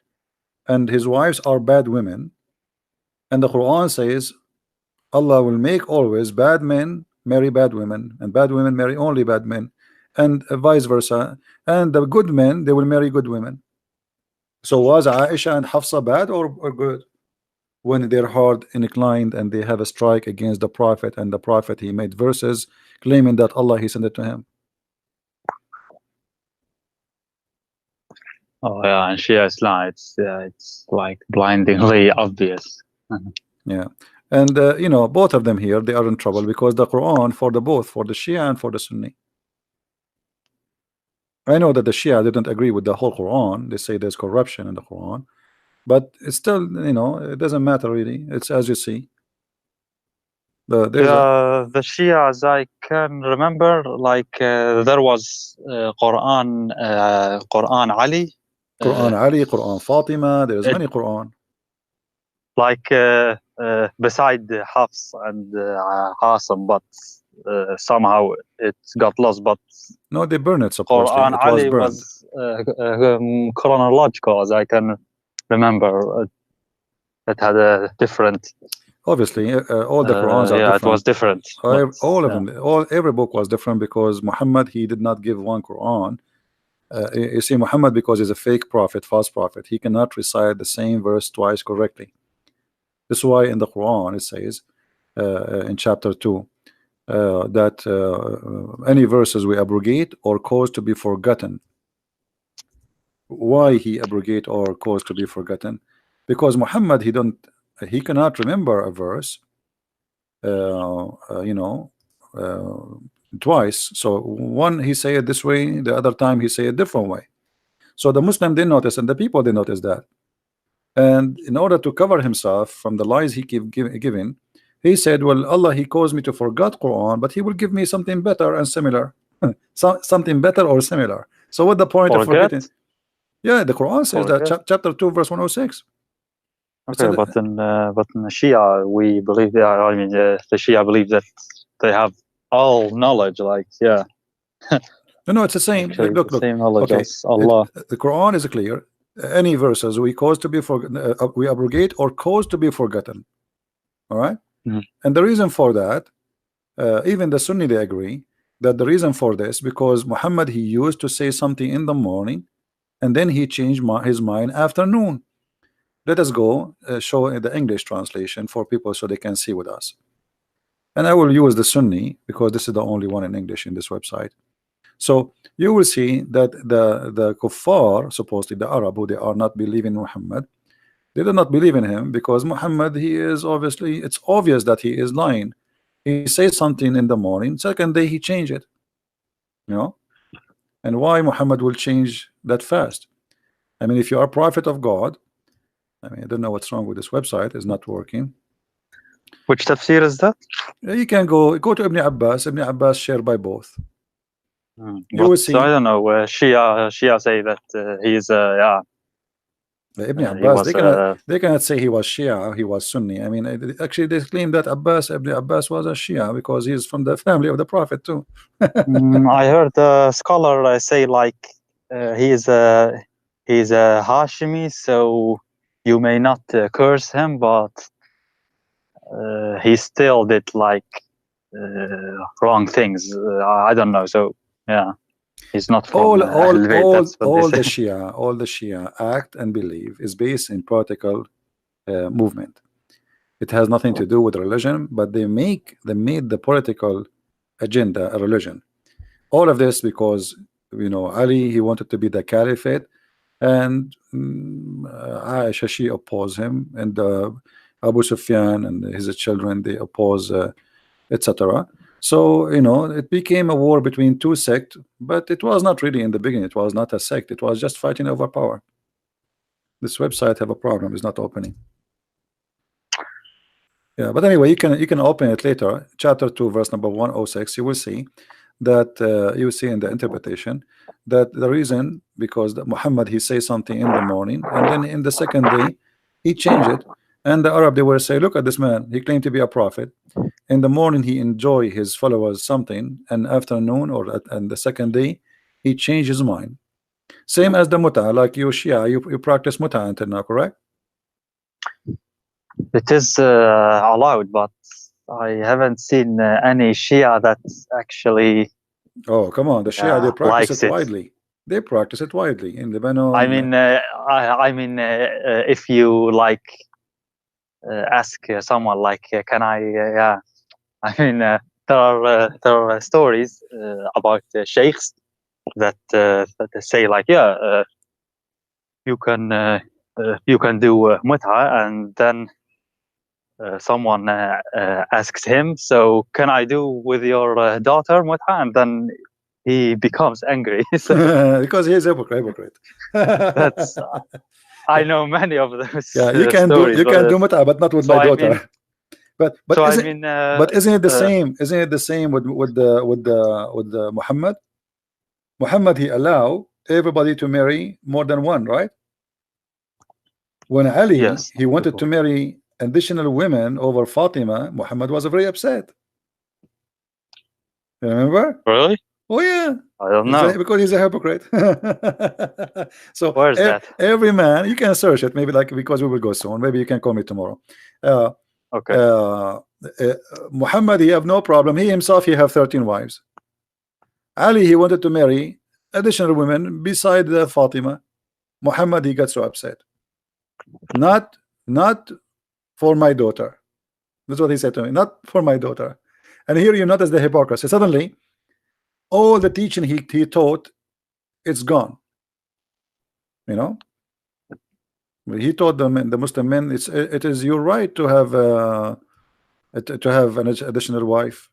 and his wives are bad women, and the Quran says Allah will make always bad men marry bad women, and bad women marry only bad men, and vice versa, and the good men, they will marry good women. So was Aisha and Hafsa bad or good? When their heart inclined and they have a strike against the Prophet, and the Prophet, he made verses claiming that Allah, he sent it to him. Oh yeah, and Shia Islam, it's like blindingly obvious. Yeah. And you know, both of them here, they are in trouble because the Quran, for the both, for the Shia and for the Sunni. I know that the Shia didn't agree with the whole Quran. They say there's corruption in the Quran, but it's still, you know, it doesn't matter really. It's as you see. There's a The Shia, as I can remember, like there was Quran Ali, Quran Ali, Quran Fatima. There's it, many Quran. like beside Hafs and Qasim, but somehow it got lost. But No, they burn it supposedly. Quran It was Ali burned. was chronological, as I can remember. It had a different. Obviously, all the Qurans are Yeah, different. it was different. But, All of yeah. them, every book was different because Muhammad, he did not give one Quran. You see, Muhammad, because he's a fake prophet, false prophet, he cannot recite the same verse twice correctly. This is why in the Quran it says in chapter 2 that any verses we abrogate or cause to be forgotten. Why he abrogate or cause to be forgotten? Because Muhammad, he cannot remember a verse you know, twice. So one he say it this way, the other time he say a different way. So the Muslim didn't notice, and the people didn't notice that. And in order to cover himself from the lies he keep giving, he said, well, Allah, he caused me to forget Quran, but he will give me something better and similar. Something better or similar. So what the point of Forget? forgetting? Yeah, the Quran says that Forget? chapter 2 verse 106. Okay, but in the Shia, we believe they are. I mean, the Shia believe that they have all knowledge. Like, yeah, No, it's the same. actually, Look, the same knowledge okay, as Allah. the Quran is clear. Any verses we cause to be we abrogate or cause to be forgotten. All right. Mhm. And the reason for that, even the Sunni, they agree that the reason for this, because Muhammad, he used to say something in the morning and then he changed his mind afternoon. Let us go show in the English translation for people so they can see with us. And I will use the Sunni because this is the only one in English in this website. So you will see that the kuffar, supposedly the Arab, who they are not believing Muhammad, they do not believe in him because Muhammad, he is obviously, it's obvious that he is lying. He says something in the morning, second day he change it, you know. And why Muhammad will change that fast? I mean, if you are a prophet of God, I mean, I don't know what's wrong with this website, it's not working. Which tafsir is that? You can go to Ibn Abbas. Ibn Abbas shared by both. You will But see I don't know. Shia say that he's yeah. Ibn He Abbas, was they cannot say he was Shia, he was Sunni. I mean, actually, they claim that Ibn Abbas was a Shia because he's from the family of the Prophet too. I heard a scholar say like he's a Hashimi, so you may not curse him, but he still did like wrong things. I don't know. So yeah, he's not from Ahl Bayt. That's what they all say. the Shia act and believe is based in political movement. It has nothing to do with religion, but they made the political agenda a religion. All of this because, you know, Ali, he wanted to be the caliphate, and Aisha, she opposed him, and Abu Sufyan and his children, they oppose, etc. So, you know, it became a war between two sects, but it was not really in the beginning. It was not a sect. It was just fighting over power. This website have a problem. It's not opening. Yeah, but anyway, you can open it later. Chapter 2, verse number 106. You will see that you see in the interpretation that the reason because that Muhammad he says something in the morning and then in the second day he changed it, and the Arab they will say, look at this man. He claimed to be a prophet. In the morning he enjoy his followers something, and afternoon or and the second day he changed his mind. Same as the muta, like you Shia, you practice muta until now, correct? It is allowed, but I haven't seen any Shia that actually Oh, come on. The Shia, they practice likes it it. widely. They practice it widely in I Lebanon. mean, if you like ask someone like, can I? Yeah, I mean, there are stories about sheikhs that they say like, yeah, you can do mut'a, and then someone asks him, so can I do with your daughter mut'a? And then he becomes angry. So Because he's a hypocrite. that's I know many of those Yeah, stories, you can do mut'a, but not with so my I mean, daughter. But so I mean, isn't it the same? Isn't it the same with the Muhammad? Muhammad he allow everybody to marry more than one, right? When Ali yes, he wanted to marry additional women over Fatima, Muhammad was very upset. You remember? really? Oh yeah, I don't know. because he's a hypocrite. So Where's that? every man, you can search it. Maybe like because we will go soon. Maybe you can call me tomorrow. Uh, Okay. Muhammad, he have no problem. He himself, he have 13 wives. Ali, he wanted to marry additional women beside Fatima. Muhammad, he got so upset. Not for my daughter. That's what he said to me. Not for my daughter. And here you notice the hypocrisy. Suddenly, all the teaching he taught, it's gone. You know, he taught them, the Muslim men, it is your right to have an additional wife.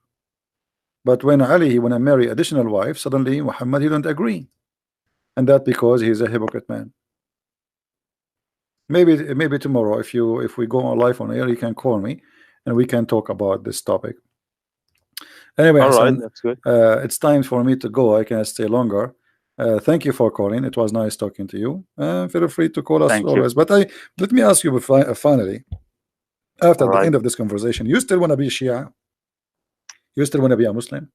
But when Ali he want to marry additional wife, suddenly Muhammad he don't agree, and that because he's a hypocrite man. Maybe tomorrow, if we go on live on air, you can call me, and we can talk about this topic. Anyway, All right, Hassan, that's good. it's time for me to go. I can stay longer. Thank you for calling. It was nice talking to you. Feel free to call us Thank you. always. But let me ask you finally, after All the right. end of this conversation, you still want to be Shia? You still want to be a Muslim?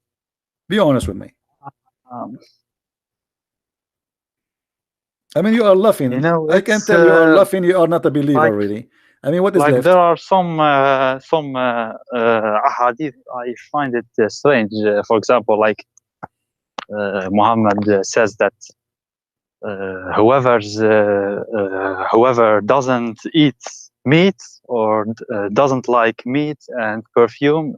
Be honest with me. Um, I mean, you are laughing. you know, I can it's tell you are laughing. You are not a believer, like really. I mean, what is left? there are some ahadith. I find it strange. For example, like Muhammad says that whoever doesn't eat meat or doesn't like meat and perfume,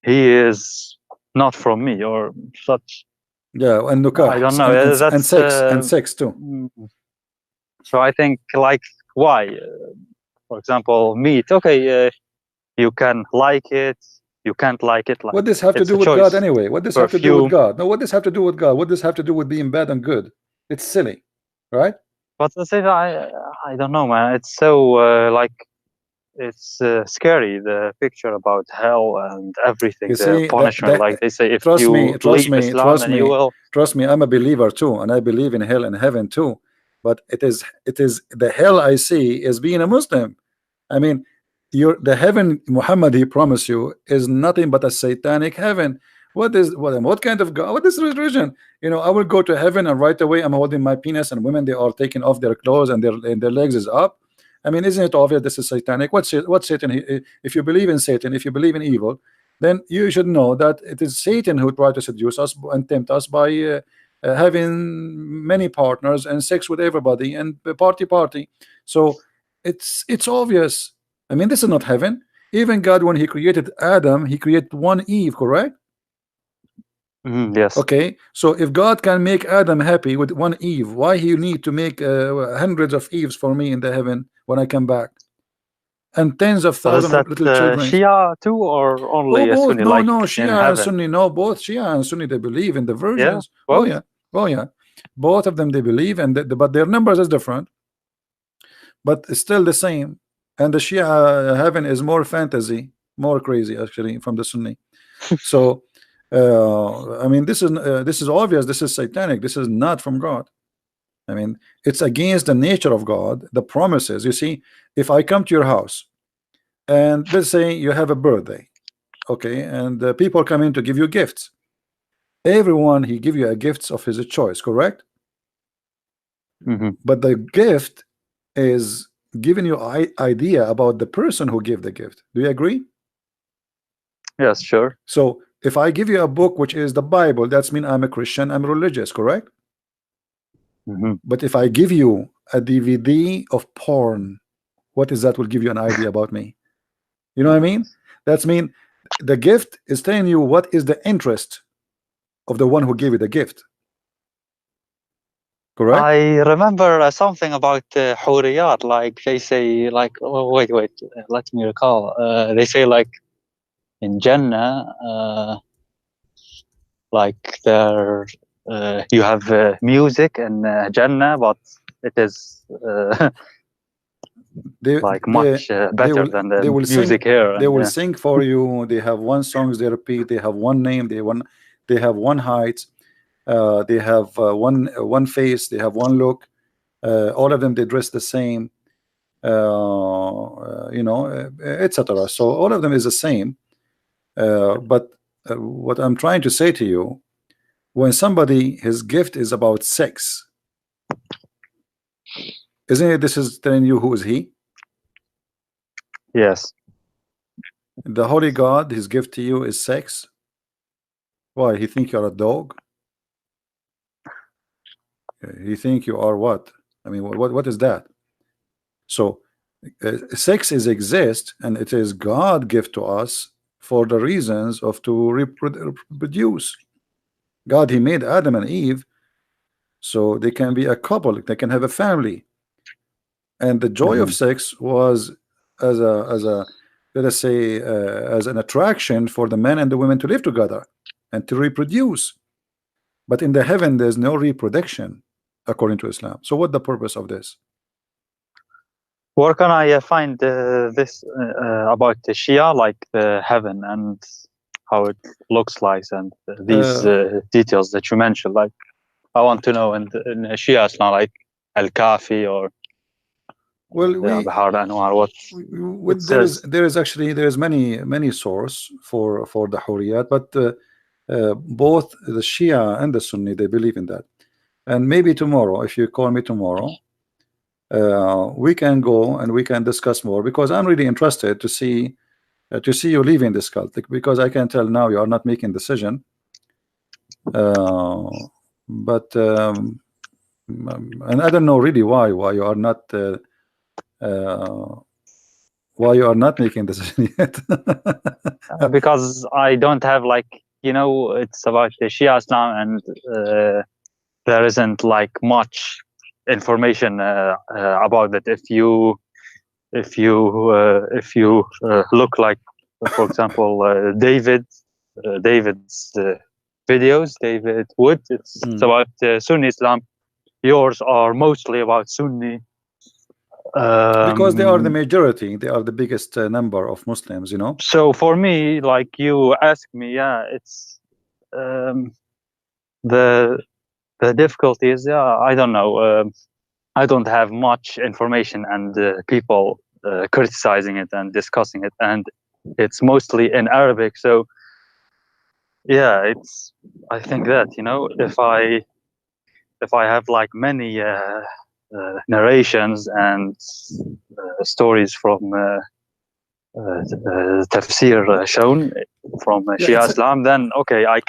he is not from me or such. Yeah, and nukah, I don't know. and That's sex, and sex too. so I think like why? For example, meat. Okay, you can like it. You can't like it. Like What does have to it's do a with God choice. anyway? What does have to do with Perfume. God? No, what does have to do with God? What does have to do with being bad and good? It's silly, right? But the thing, I don't know, man. It's so like it's scary. The picture about hell and everything, You the see punishment. Like they say, if trust me, you leave Islam, then you will. trust me. I'm a believer too, and I believe in hell and heaven too. But it is the hell I see is being a Muslim. I mean, the heaven Muhammad he promised you is nothing but a satanic heaven. What kind of God? What is religion? You know, I will go to heaven and right away I'm holding my penis, and women they are taking off their clothes and their legs is up. I mean, isn't it obvious this is satanic? What Satan? If you believe in Satan, if you believe in evil, then you should know that it is Satan who tried to seduce us and tempt us by having many partners and sex with everybody and party. So it's obvious. I mean, this is not heaven. Even God, when he created Adam, he created one Eve, correct? Yes. Okay, so if God can make Adam happy with one Eve, why he need to make hundreds of Eves for me in the heaven when I come back, and tens of But is thousands that of little children? Shia too, or Oh, only a both. Sunni, No, like no, in Shia and heaven? Sunni. No, both Shia and Sunni they believe in the Yeah, virgins. Oh both. yeah, oh yeah. Both of them they believe, and but their numbers is different, but it's still the same. and the Shia heaven is more fantasy, more crazy actually from the Sunni. So I mean, this is obvious. This is satanic. This is not from God. I mean, it's against the nature of God, the promises. You see, if I come to your house and let's say you have a birthday, okay, and people come in to give you gifts. Everyone he give you a gifts of his choice, correct? Hmm. But the gift is giving you idea about the person who gave the gift. Do you agree? Yes, sure. So if I give you a book which is the Bible, that's mean I'm a Christian, I'm religious, correct? Hmm. But if I give you a DVD of porn, what is that will give you an idea about me? You know what I mean? That's mean the gift is telling you what is the interest of the one who gave you the gift, correct? I remember something about Huriyat, like they say, like, oh, wait, let me recall. They say, like, in Jannah, like, there, you have music in Jannah, but it is they like they much better than they the will sing, music here. they And will sing for you. They have one songs they repeat, they have one name, they have one height, they have one face, they have one look, all of them they dress the same, you know, etc. So all of them is the same, but what I'm trying to say to you, when somebody his gift is about sex, isn't it, this is telling you who is he? yes, The holy God, his gift to you is sex. Why? He think you're a dog? He think you are what? I mean, what is that? So sex is exist, and it is God gift to us for the reasons of to reproduce. God, he made Adam and Eve so they can be a couple, they can have a family, and the joy hmm, of sex was as a let us say as an attraction for the men and the women to live together and to reproduce. But in the heaven, there's no reproduction according to Islam. So what the purpose of this? where can I find this about the Shia, like the heaven and how it looks like, and these Uh, details that you mentioned? Like, I want to know in Shia, it's not like Al Kafi or well, Bahar Anwar, what it says. there is actually there is many source for the Hurriyat, but both the Shia and the Sunni they believe in that. And maybe tomorrow, if you call me tomorrow, we can go and we can discuss more because I'm really interested to see you leaving this cult, like, because I can tell now you are not making decision. Uh, but and I don't know really why you are not uh, why you are not making decision yet. Because I don't have, like, it's about the Shia Islam, and there isn't like much information about it. If you look, like, for example, David's videos, David Wood, it's about Sunni Islam. Yours are mostly about Sunni. Because they are the Um, majority, they are the biggest number of Muslims, you know. so for me, like you asked me, yeah, it's um, the the difficulty is, yeah, I don't know. I don't have much information, and people criticizing it and discussing it, and it's mostly in Arabic. So yeah, it's. I think that, if I have like many narrations and stories from tafsir shown from Yeah, Shia Islam, then okay, I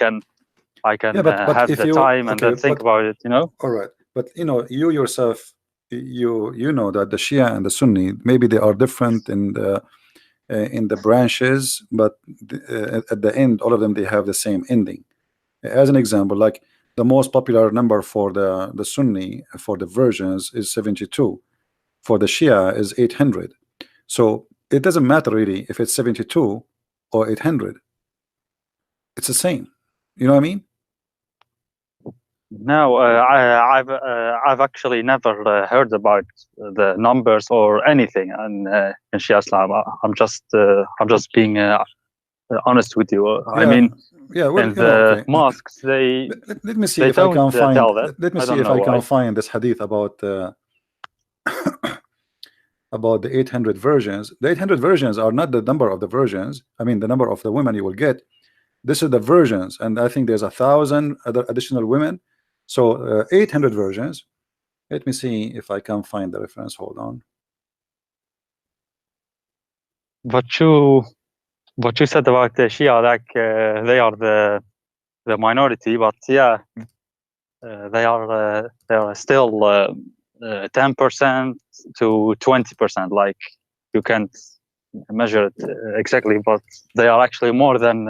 yeah, can but have if the you time and okay, then think but about it. all right, but you know, you yourself, you know that the Shia and the Sunni maybe they are different in the branches, but at the end, all of them they have the same ending. As an example, like the most popular number for the Sunni for the versions is 72. For the Shia is 800. So it doesn't matter really if it's 72 or 800. It's the same. You know what I mean? No, I've actually never heard about the numbers or anything in Shia Islam. I'm just being honest with you. I Yeah, mean, yeah. Well, in you know, the okay. mosques, Let me see they if I don't can find. tell that. Let me I see don't if know I can why. find this hadith about the 800 versions. The 800 versions are not the number of the versions. I mean, the number of the women you will get. This is the versions, and I think there's 1,000 other additional women. So 800 versions. Let me see if I can find the reference. Hold on. But you said about the Shia, like they are the minority, but yeah, they are still 10% to 20%. Like you can't measure it exactly, but they are actually more than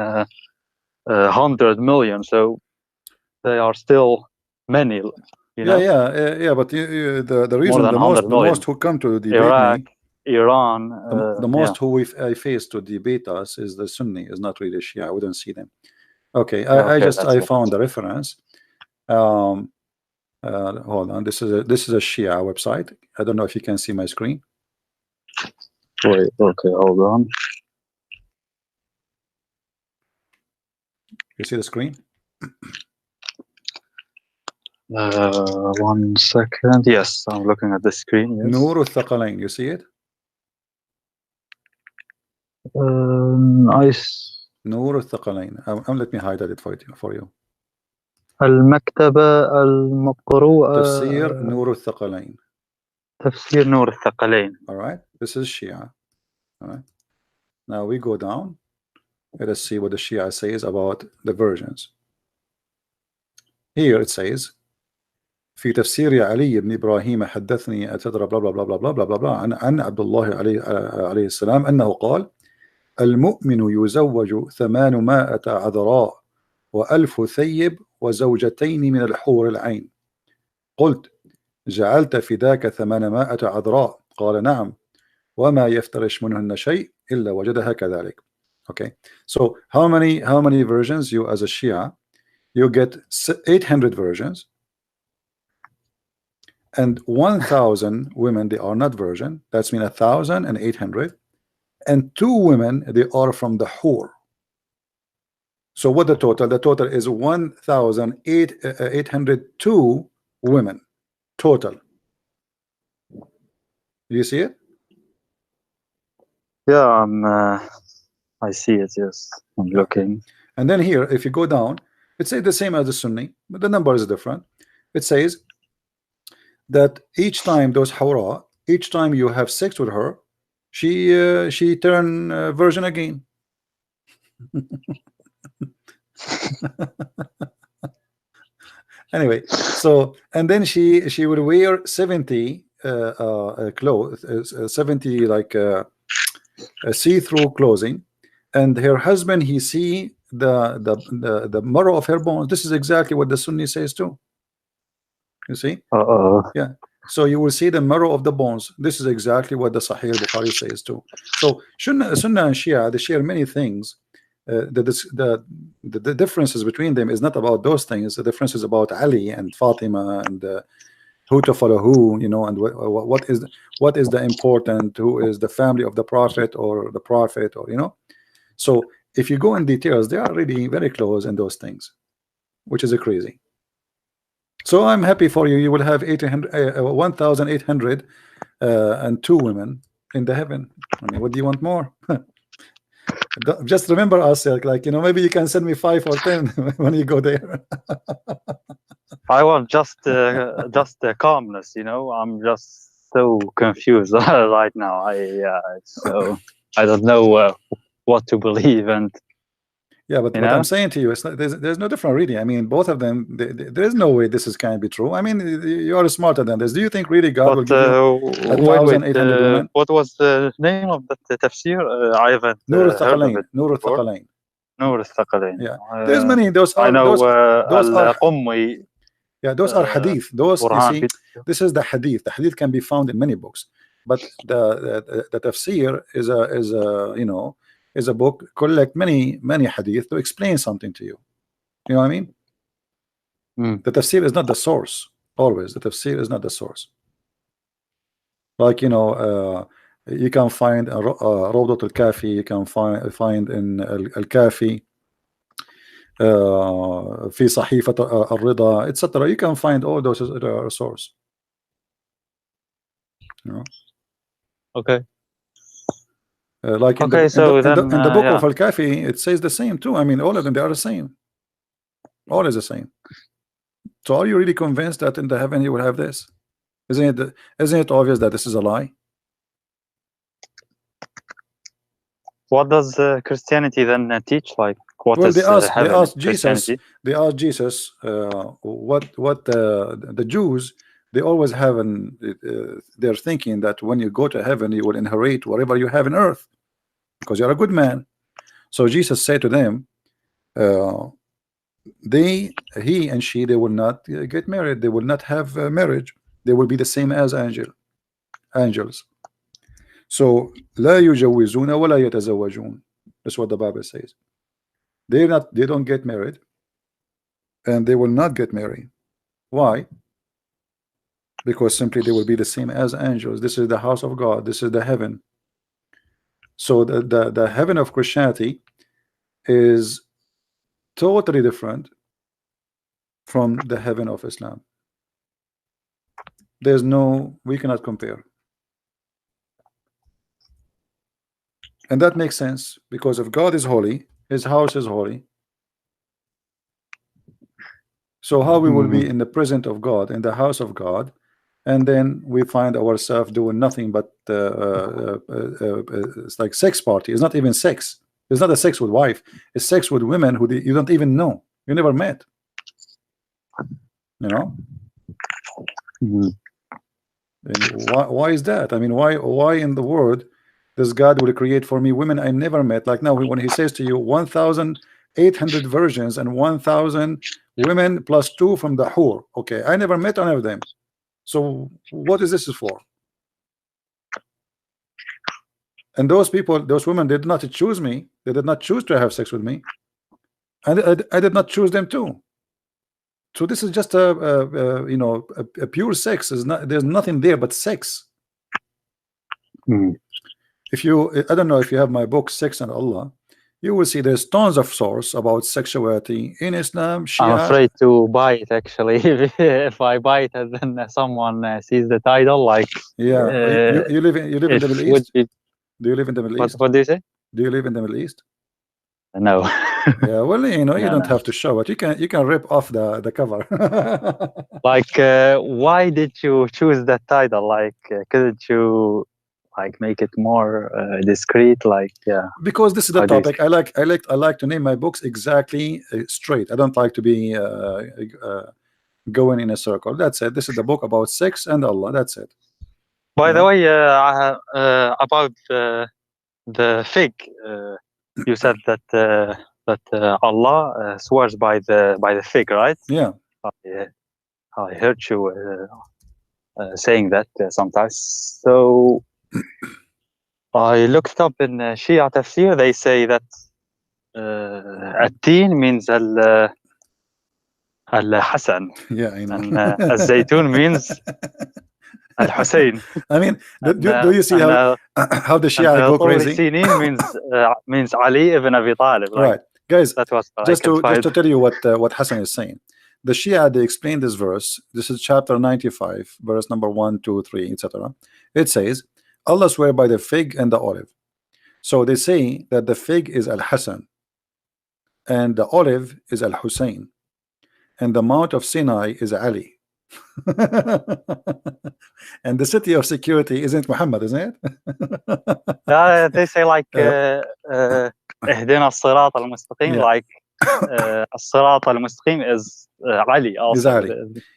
100 million. So they are still many. You know, Yeah. But the more reason than 100 the most million. who come to debate Iraq, me, Iran, the yeah. most who I face to debate us is the Sunni, is not really Shia. I wouldn't see them. Okay, Okay, that's I it. found the reference. Hold on. This is a Shia website. I don't know if you can see my screen. Wait, okay, hold on. You see the screen? 1 second. Yes, I'm looking at the screen. Yes. Nur al-Thaqalain. You see it? Nur al-Thaqalain. Let me highlight it for you. المكتبة المقروءة تفسير نور الثقلين. تفسير نور الثقلين. All right. This is Shia. All right. Now we go down. Let us see what the Shia says about the versions. Here it says في تفسير علي بن إبراهيم حدثني أتدرى بلا بلا بلا بلا بلا بلا بلا عن عبد الله عليه السلام أنه قال المؤمن يزوج 800 عذراء و1000 ثيب وزوجتين من الحور العين. قلت جعلت فداك 800 عذراء؟ قال نعم وما يفترش منهن شيء إلا وجدها كذلك. Okay, so how many versions you as a Shia? You get 800 versions, and 1,000 women they are not virgin. That's mean 1,800, and 2 women they are from the whore. So what the total? The total is 1,802 women total. You see it? Yeah, I see it. Yes, I'm looking. And then here, if you go down, it says the same as the Sunni, but the number is different. It says that each time those hawra, each time you have sex with her, she turn virgin again. Anyway, so and then she would wear 70 clothes, 70 like see-through clothing, and her husband he see the marrow of her bones. This is exactly what the Sunni says too. You see? Yeah. So you will see the marrow of the bones. This is exactly what the Sahih Bukhari says too. So Sunnah and Shia, they share many things. The differences between them is not about those things. The difference is about Ali and Fatima and who to follow who, you know, and what is the important, who is the family of the prophet or the prophet, or you know. So if you go in details, they are really very close in those things, which is crazy. So I'm happy for you. You will have 1,800 and 2 women in the heaven. I mean, what do you want more? Just remember us, like you know, maybe you can send me 5 or 10 when you go there. I want just calmness. You know, I'm just so confused right now. So I don't know what to believe, and yeah, but I'm saying to you, it's not, there's no different reading. I mean, both of them, there's no way this can be true. I mean, you are smarter than this. Do you think really God will give you 1,800 women? What was the name of the tafsir? I haven't Nur heard of al-Thaqalain. it Nur before. al-Thaqalain. Nur al-Thaqalain. Yeah, there's many. I know Al-Qummi. Yeah, those are hadith. Those you see, this is the hadith. The hadith can be found in many books, but the tafsir is a you know, is a book collect many hadith to explain something to you. You know what I mean? The tafsir is not the source. Always, the tafsir is not the source. Like, you know, you can find Rawdat al-Kafi, you can find in al-Kafi, في صحيفة الرضا, etc. You can find all those source. You know? Okay. Like in the book of al-Kafi, it says the same too. I mean, all of them, they are the same. All is the same. So are you really convinced that in the heaven you will have this? Isn't it obvious that this is a lie? What does Christianity then teach? Like, what well, is they asked Jesus. They asked Jesus what the Jews, they always have they're thinking that when you go to heaven you will inherit whatever you have in earth because you're a good man. So Jesus said to them, he and she, they will not get married, they will not have marriage, they will be the same as angels. So لا يجوزون ولا يتزوجون. That's what the Bible says. They don't get married and they will not get married. Why? Because simply they will be the same as angels. This is the house of God, this is the heaven. So the heaven of Christianity is totally different from the heaven of Islam. We cannot compare. And that makes sense because if God is holy, his house is holy. So how we will be in the presence of God, in the house of God, and then we find ourselves doing nothing but it's like sex party. It's not even sex. It's not a sex with wife. It's sex with women who you don't even know. You never met. You know. And why is that? I mean, why in the world does God will create for me women I never met? Like now, when he says to you 1,800 virgins and 1,000 women plus 2 from the whore. Okay, I never met any of them. So what is this for? And those people, those women did not choose me. They did not choose to have sex with me. And I did not choose them too. So this is just you know, a pure sex. Is not, there's nothing there but sex. If you, I don't know if you have my book Sex and Allah, you will see there's tons of source about sexuality in Islam, Shia. I'm afraid to buy it actually. If I buy it and then someone sees the title, like you live in the Middle East. Do you live in the Middle East? What do you say? Do you live in the Middle East? No. Yeah, well, you know, you don't have to show it. You can rip off the cover. Like, why did you choose that title? Like, couldn't you like make it more discreet? Like, because this is the topic. I like to name my books exactly straight. I don't like to be going in a circle. That's it. This is the book about sex and Allah. That's it. By the way, about the fig, you said that Allah swears by the fig, right? Yeah. I heard you saying that sometimes. So I looked up in Shia tafsir. They say that التين means al-Hasan. Yeah, I know. And al-Zaytun means al-Hussein. I mean, do you see how the Shia go crazy? means Ali ibn Abi Talib. Like, right, guys. That was just to tell you what Hassan is saying. The Shia, they explain this verse. This is chapter 95, verse number 1, 2, 3, etc. It says, Allah swear by the fig and the olive. So they say that the fig is Al-Hasan and the olive is Al-Hussein and the Mount of Sinai is Ali. And the city of security isn't Muhammad, isn't it? They say like اهدنا الصراط المستقيم, like الصراط المستقيم is Ali also.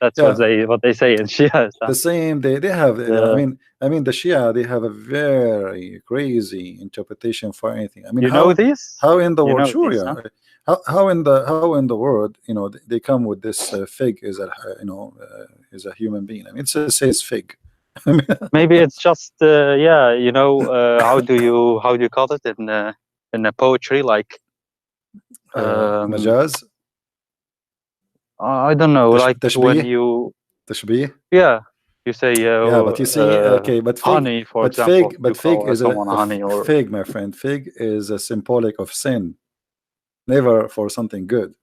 That's what they say in Shia. The same, they have I mean the Shia, they have a very crazy interpretation for anything. I mean, know this? How in the world? Sure, yeah. How in the world, you know, they come with this fig is a is a human being. I mean, it says fig. Maybe it's just you know, how do you call it in the poetry, like Majaz? I don't know, like when تشبيه you, تشبيه. yeah, you say Yeah, but you see, okay, honey, for example, you fig call is someone a honey, or fig, my friend. Fig is a symbolic of sin, never for something good.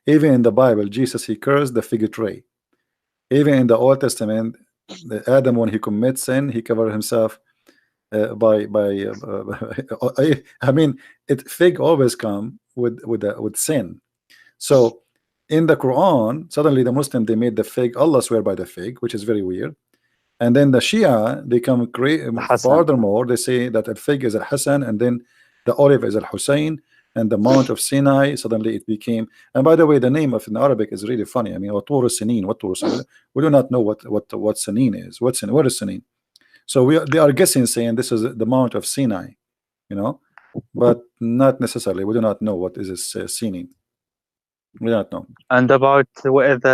Even in the Bible, Jesus, he cursed the fig tree. Even in the Old Testament, Adam, when he commits sin, he covered himself by I mean, it fig always come with sin. So in the Quran, suddenly the Muslim, they made the fig, Allah swear by the fig, which is very weird. And then the Shia, they come Hassan. furthermore, they say that al fig is al Hassan, and then the olive is al Hussein, and the Mount of Sinai, suddenly it became. And by the way, the name of in Arabic is really funny. I mean, what Sinin, what Sinin? We do not know what Sinin is. What's in, what is Sinin? So they are guessing, saying this is the Mount of Sinai, you know, but not necessarily. We do not know what is this Sinin. We do not know. And about وإذا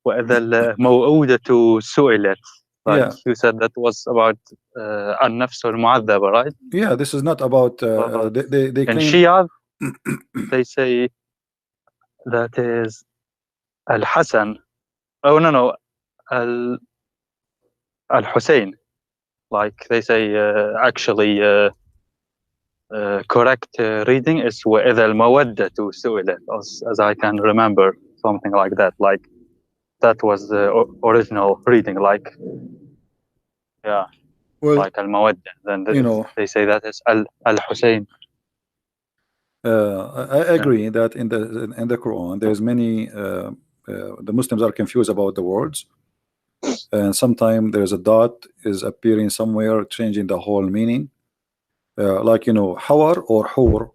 الموءودة سئلت, like Yeah, you said, that was about النفس المعذبة, right? yeah. This is not about. But They in claim. Shia, they say that is Al Hassan. Oh no, Al Hussein. Like they say, actually, correct reading is وإذا المودة سئلت, as I can remember, something like that. Like that was the original reading. Like, yeah, Well, like Al Mawadda. Then you know, they say that is Al Hussein. I agree that in the Quran there's many. The Muslims are confused about the words, and sometimes there's a dot is appearing somewhere, changing the whole meaning. Like hawar or hur,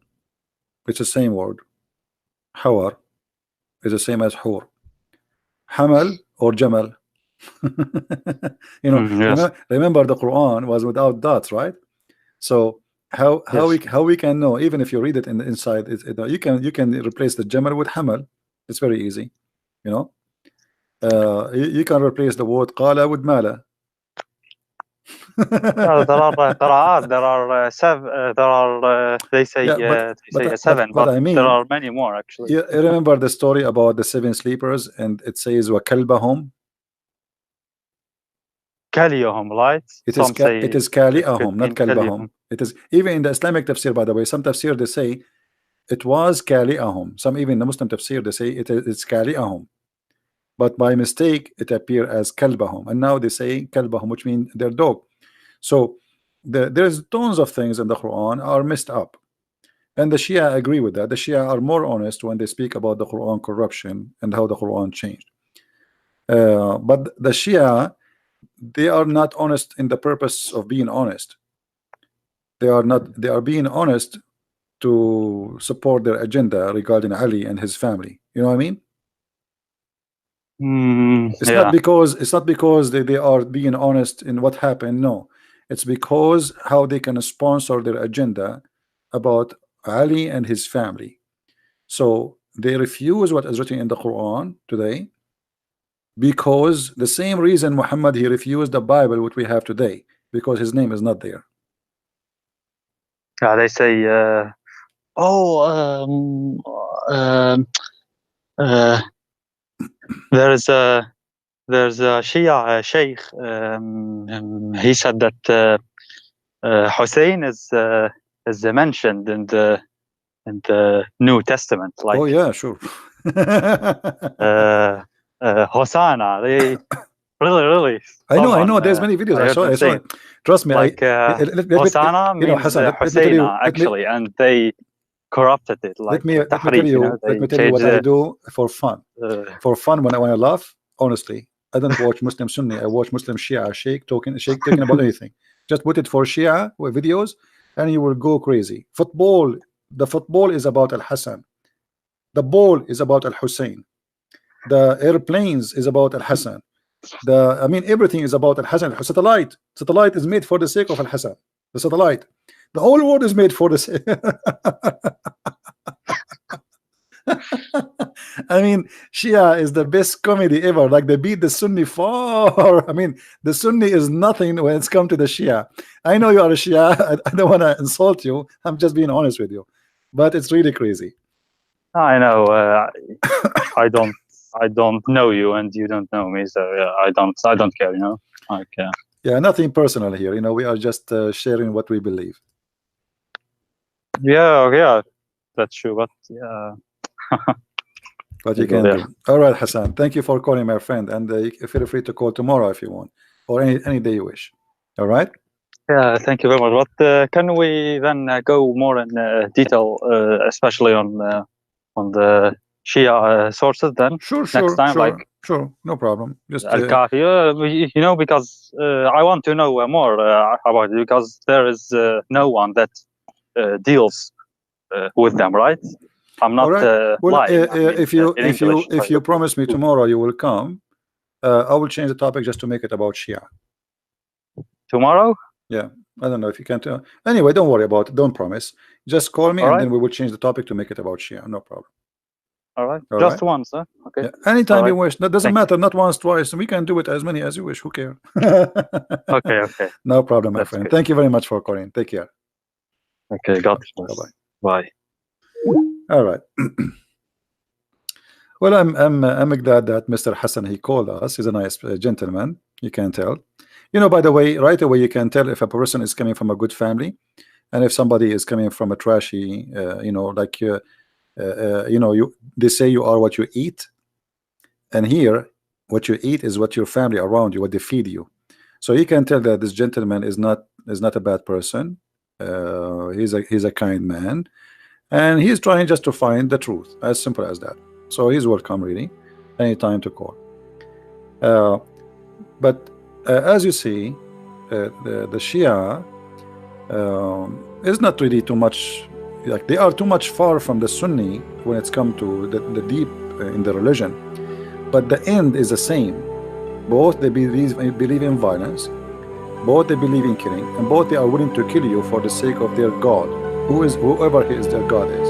it's the same word. Hawar is the same as hur. Hamal or jamal. Yes, Remember the Quran was without dots, right? So yes. how we can know, even if you read it in the inside, you can replace the jamal with hamal. It's very easy, you know. You can replace the word qala with mala. There are qira'at. There are there are they say Yeah, seven, but but I there mean, are many more actually. you remember the story about the seven sleepers, and it says wa kalbahum. Kaliyahum, right? Some It say is it could kali'ahum, not mean Kaliyahum. kalbahum. It is even in the Islamic tafsir, by the way. Some tafsir they say it was kali'ahum. Some even the Muslim tafsir they say it's kali'ahum. But by mistake it appeared as kalbahum, and now they say kalbahum, which means their dog. So there's tons of things in the Quran are messed up, and the Shia agree with that. The Shia are more honest when they speak about the Quran corruption and how the Quran changed. But the Shia, they are not honest in the purpose of being honest. They are not. They are being honest to support their agenda regarding Ali and his family. You know what I mean? Yeah. It's not because they are being honest in what happened. No, it's because how they can sponsor their agenda about Ali and his family. So they refuse what is written in the Quran today, because the same reason Muhammad, he refused the Bible which we have today, because his name is not there. Yeah, they say, oh, uh, there's a Shia sheikh. He said that Hussein is mentioned in the New Testament, Oh like yeah, sure. Hosanna. They really I know. someone There's many videos. I heard them I saw saying, it. Trust me. like Let me, Hosanna means Hassan. Let me tell you. Husseina actually, and they corrupted it, like tahrif. Let They me tell you changed what I do for fun. uh, For fun, when I laugh, honestly, I don't watch Muslim Sunni. I watch Muslim Shia Sheikh talking about anything. Just put it for Shia with videos, and you will go crazy. Football. The football is about Al Hassan. The ball is about Al Hussein. The airplanes is about Al Hassan. I mean, everything is about Al Hassan. Satellite is made for the sake of Al Hassan. The satellite. The whole world is made for this. I mean, Shia is the best comedy ever. Like they beat the Sunni far. I mean, the Sunni is nothing when it's come to the Shia. I know you are a Shia. I don't want to insult you. I'm just being honest with you, but it's really crazy. I know. I don't. I don't know you and you don't know me, so yeah, I don't care, you know. Like Yeah, nothing personal here. You know, we are just sharing what we believe. yeah, that's true. But yeah, What you can do. All right, Hassan. Thank you for calling, my friend, and feel free to call tomorrow if you want, or any day you wish. All right. Yeah, thank you very much. But can we then go more in detail, especially on the Shia sources then next time, like Sure. No problem. Just Al-Kafi? You know, because I want to know more about it, because there is no one that deals with them, right? I'm not all right. Well, lying. I mean, if you promise me tomorrow you will come, I will change the topic just to make it about Shia. Tomorrow? Yeah, I don't know if you can tell. Anyway, don't worry about it. Don't promise. Just call me, All and right. then we will change the topic to make it about Shia. No problem. All right. All Just right. once, huh? Okay. Yeah. Anytime All you right. wish. That doesn't matter. Not once, twice. We can do it as many as you wish. Who cares? Okay. Okay. No problem, my That's friend. good. Thank you very much for calling. Take care. Okay. God bless. Bye-bye. Bye. All right. Well, I'm glad that Mr. Hassan, he called us. He's a nice gentleman. You can tell. You know, by the way, right away you can tell if a person is coming from a good family, and if somebody is coming from a trashy, you know, like you know, they say you are what you eat, and here what you eat is what your family around you, what they feed you. So you can tell that this gentleman is not a bad person. He's a kind man, and he's trying just to find the truth, as simple as that. So he's welcome, really, anytime to call. But as you see, the Shia is not really too much, like they are too much far from the Sunni when it's come to the deep in the religion. But the end is the same. Both they believe in violence, both they believe in killing, and both they are willing to kill you for the sake of their God, whoever he is, their God is.